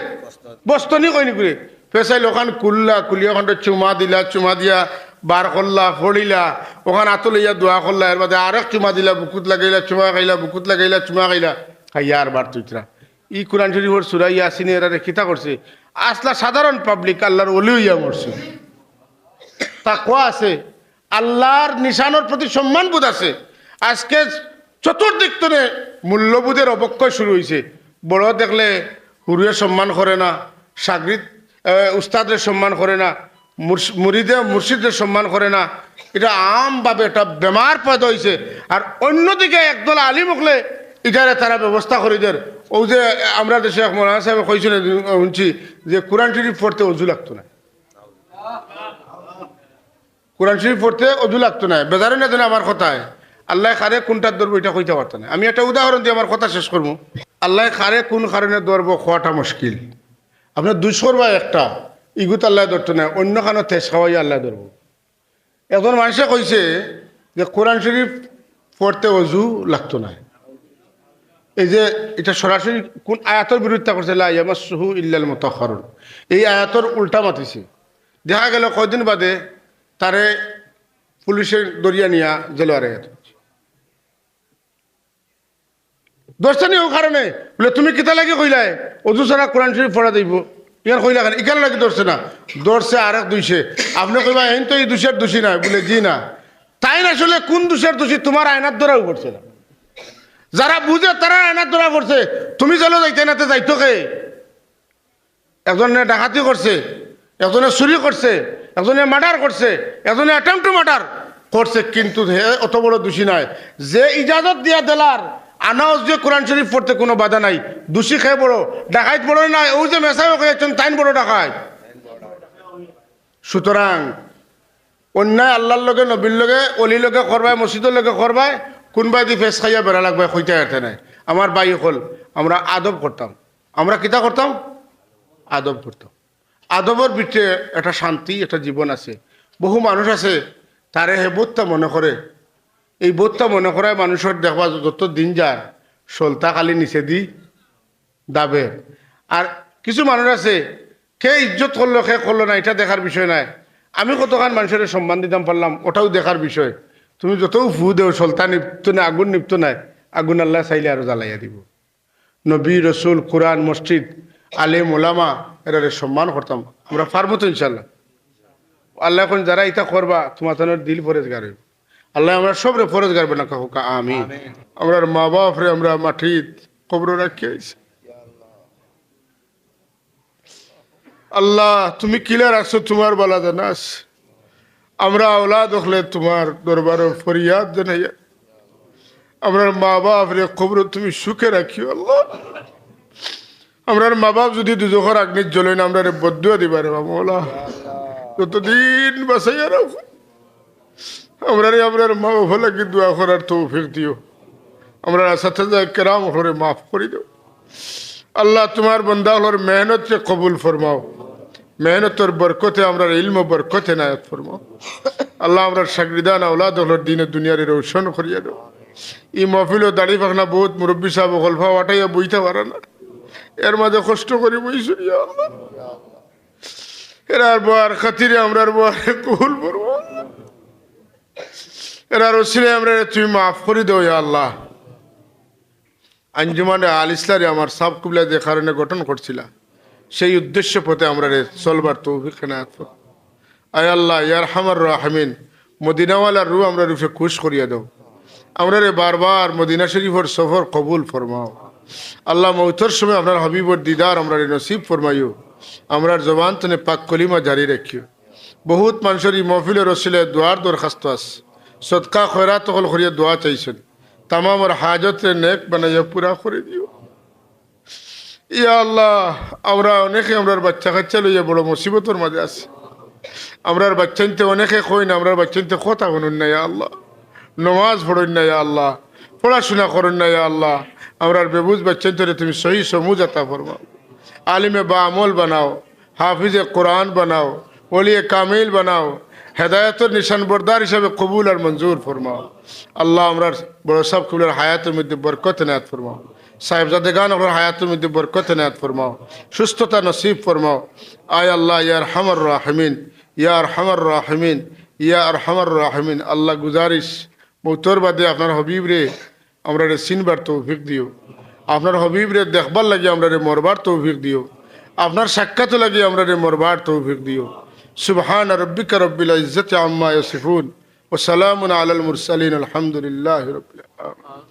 বস্তনি কইনি করে ফেসাইল, ওখান কুল্লা কুলিয়া ওখানটা চুমা দিলা, চুমা দিয়া বার করলা, ফড়িলা, ওখান আতো লইয়া দোয়া করলা, এর বাদে আরেক চুমা দিলা, বুকুত লাগাইলা, চুমা খাইলা, বুকুত লাগাইলা, চুমা খাইলা, খাইয়া আর বার তুইতরা। ই কোরআন শরীফর সূরা ইয়াসিনে এরা কিতা করছে, আসলা সাধারণ পাবলিক আল্লাহর ওলি হইয়া মরছে, তাকওয়া আছে, আল্লাহর নিশানোর প্রতি সম্মান বোধ আছে। আজকে চতুর্দিক থেকে মূল্যবোধের অবক্ষয় শুরু হয়েছে। বড় দেখলে হুরুয়ে সম্মান করে না, সাগরিদ উস্তাদের সম্মান করে না, মুরিদে মুর্শিদের সম্মান করে না, এটা আমভাবে একটা বেমার পয়দা হয়েছে। আর অন্যদিকে একদল আলিম হলে এটারে তারা ব্যবস্থা করে দেয়। ও যে আমরা দেশে এক মৌলানা সাহেব কইছিলেন, শুনছি যে কোরআন শরীফ পড়তে অজু লাগতো না, কোরআন শরীফ পড়তে অজু লাগতো না, বেজারে না জানে আমার কথায় আল্লাহ খারে কোনটার ধরবো এটা কইতে পারতো না। আমি একটা উদাহরণ দিয়ে আমার কথা শেষ করবো। আল্লাহ খারে কোন কারণে ধরবো খোয়াটা মুশকিল, আপনার 200 বা একটা ইগুত আল্লাহ ধরতো না, অন্য খানো তেজ খাওয়াই আল্লাহ ধরবো। এখন মানুষে কইছে যে কোরআন শরীফ পড়তে অজু লাগতো না, এই যে এটা সরাসরি কোন আয়াতের বিরোধিতা করছে, লা ইয়ামাসসুহু ইল্লাল মুতাহহারুন, এই আয়াতের উল্টা মাতিছে। দেখা গেল কয়দিন বাদে তারে পুলিশের দরিয়া নিয়া জেলওয়ারে দর্শনীয় কারণে বলে তুমি কিতা লাগে কইলাই অজু ছাড়া কোরআন শরীফ পড়া দিব, ইয়ার কইলা কেন ইকার লাগে ধরছে না, ধরছে আরেক দুইশে। আপনি কইবা এই তো এই দুষের দোষী না, বলে জি না। তাই না, আসলে কোন দুষের দোষী? তোমার আয়নার ধরাও পড়ছে না। যারা বুঝে তারা আয়নার ধরা পড়ছে, তুমি চলো যাইতে নাতে যাইতো কে? একজনে ডাকাতি করছে, একজনে চুরি করছে, একজনে মার্ডার করছে, একজনে অ্যাটেম্প টু মার্ডার করছে, কিন্তু হে অত বড় দোষী নয়। যে ইজাজত দিয়া দিলার আনাও যে কোরআন শরীফ পড়তে কোনো বাধা নাই, দোষী খেয়ে বড়, ডাকাইত বড় নাই। ও যে মেসাও খেয়েছেন তাইন বড় ডাকায়। সুতরাং অন্যায় আল্লাহর লগে, নবীর লগে, অলির লগে করবায়, মসজিদের লগে করবায়, কোনবাই দি ফেস খাইয়া বেড়া লাগবে হইতে হারতে নাই। আমার বাই হল আমরা আদব করতাম। আমরা কিতা করতাম? আদব করতাম। আদবের ভিতরে একটা শান্তি, একটা জীবন আছে। বহু মানুষ আছে তারে হে বোধটা মনে করে, এই বোধটা মনে করায় মানুষের দেখবা যত দিন যায় সলতা খালি নিচে দি দাবে। আর কিছু মানুষ আছে কে ইজ্জত করলো কে করলো না এটা দেখার বিষয় নাই। আমি কতখান মানুষের সম্মান দিতাম পারলাম ওটাও দেখার বিষয়। তুমি যত ফু দেও সলতা নিপ্ত না, আগুন নিপ্ত নাই, আগুন আল্লাহ চাইলে আরো জ্বালাইয়া দিব। নবী, রসুল, কোরআন, মসজিদ, আলেম, ওলামা এরা সম্মান করতাম আমরা। পারবো তো ইনশাল্লাহ। আল্লাহ এখন যারা ইটা করবা তোমার দিল ফরেজগার হইব। আল্লাহ আমরা সবরে ফরেজগার বানা কাকা আমি। আমরা মা বাপ রে আমরা মাটিত কবর রাখি আইছি। আল্লাহ তুমি কিলা রাখছো তোমার বলা জানাস। আমরা আওলাদ হলে তোমার দরবার ফরিয়াদ জানাইয়া আমরা মা বাপ রে কবর তুমি সুখে রাখিও আল্লাহ। আমরার মা বাপ যদি দুজোখর আগ্নির জ্বলেন আমরা রে বদুয়া দিবার মৌলা যতদিন বাঁচাইয়া রাখো। আমরারে আমরার মা বাবা লাগে দোয়া করার তৌফিক দিও। আমরা সাথে কেরাম হরে মাফ করে দিও আল্লাহ। তোমার বন্দা হলোর মেহনতকে কবুল ফরমাও। মেহনতর বরকতে আমরা ইলম বরকতে নায়াত ফরমাও আল্লাহ। আমরা শাগরিদান আওলাদ হলোর দিনে দুনিয়ারে রোশন করিয়া দাও। ই মহফিল দাড়ি পাখনা বহুত মুরব্বী সাহেব গল্ফা ওটাইয়া বইতে পারে না, এর মাঝে কষ্ট করি বইছি আল্লাহ। এরার বোয়ার খাতিরে আমরার বোয়ারে কবুল করবো। এরার ওসিলে আমরা তুমি মাফ করে দাও ইয়া আল্লাহ। আঞ্জুমানে আল ইসলারে আমার সাব কুবলা যে কারণে গঠন করছিলা সেই উদ্দেশ্য পথে আমরা চলবার তৌফিক এনায়েত করো। আয় আল্লাহ ইয়ার হামার রাহমিন মদিনাওয়ালার রু আমরা রূপে খুশ করিয়া দাও। আমরা বারবার মদিনা শরীফের সফর কবুল ফরমাও আল্লাহ। মৌতর সময় আপনার হাবিবর দিদার আমরা নসিব ফরমাইও। আমরার জবান তনে পাক কলিমা জারি রাখিও। বহুত মানুষের এই মহফিলের রসিলে দোয়ার দরখাস্ত আছে, সদকা খয়রাত হল করিয়া দোয়া চাইছেন। তামামর হাজতে নেক বানাইয়া পুরা করে দিও ইয়া আল্লাহ। আমরা অনেকে আমরার বাচ্চা কাচ্চা লইয়া বড় মুসিবতের মাঝে আছে। আমরার বাচ্চাইতে অনেকে কই না, আমরার বাচ্চাইতে কথা বলুন না ইয়া আল্লাহ। নমাজ পড়ুন না ইয়া আল্লাহ, পড়াশোনা করুন না ইয়া আল্লাহ। আমরার বেবুজ বাচ্চাইতে তুমি সহি সমুজ আতা ফরমাও। আলিমে বা আমল বানাও, হাফিজে কোরআন বানাও, ওলিয়ে কামিল বানাও, হেদায়তের নিশান বরদার হিসাবে কবুল আর মঞ্জুর ফরমাও আল্লাহ। আমরা বড় সাহেব কবুলের হায়াতের মধ্যে বরকত এনায়েত ফরমাও। সাহেবজাদেগান ওর হায়াতের মধ্যে বরকত এনায়েত ফরমাও, সুস্থতা নসিব ফরমাও। আয় আল্লাহ ইয়ার হামার রাহমিন, ইয়ার হামার রাহমিন, ইয়ার হামার রাহমিন। আল্লাহ গুজারিশ মৌতর বাদে আপনার হবিব রে আমরা রে চিনবার তৌফিক দিও। আপনার হবিব রে দেখবার লাগে আমরা রে মরবার তৌফিক দিও। আপনার সাক্ষাৎ লাগে আমরা রে মরবার তৌফিক দিও। সুবহান রব্বিকা রব্বিল ইজ্জতি আম্মা ইয়াসিফুন ওয়া সালামুন আলাল মুরসালিন আলহামদুলিল্লাহি রাব্বিল আলামিন।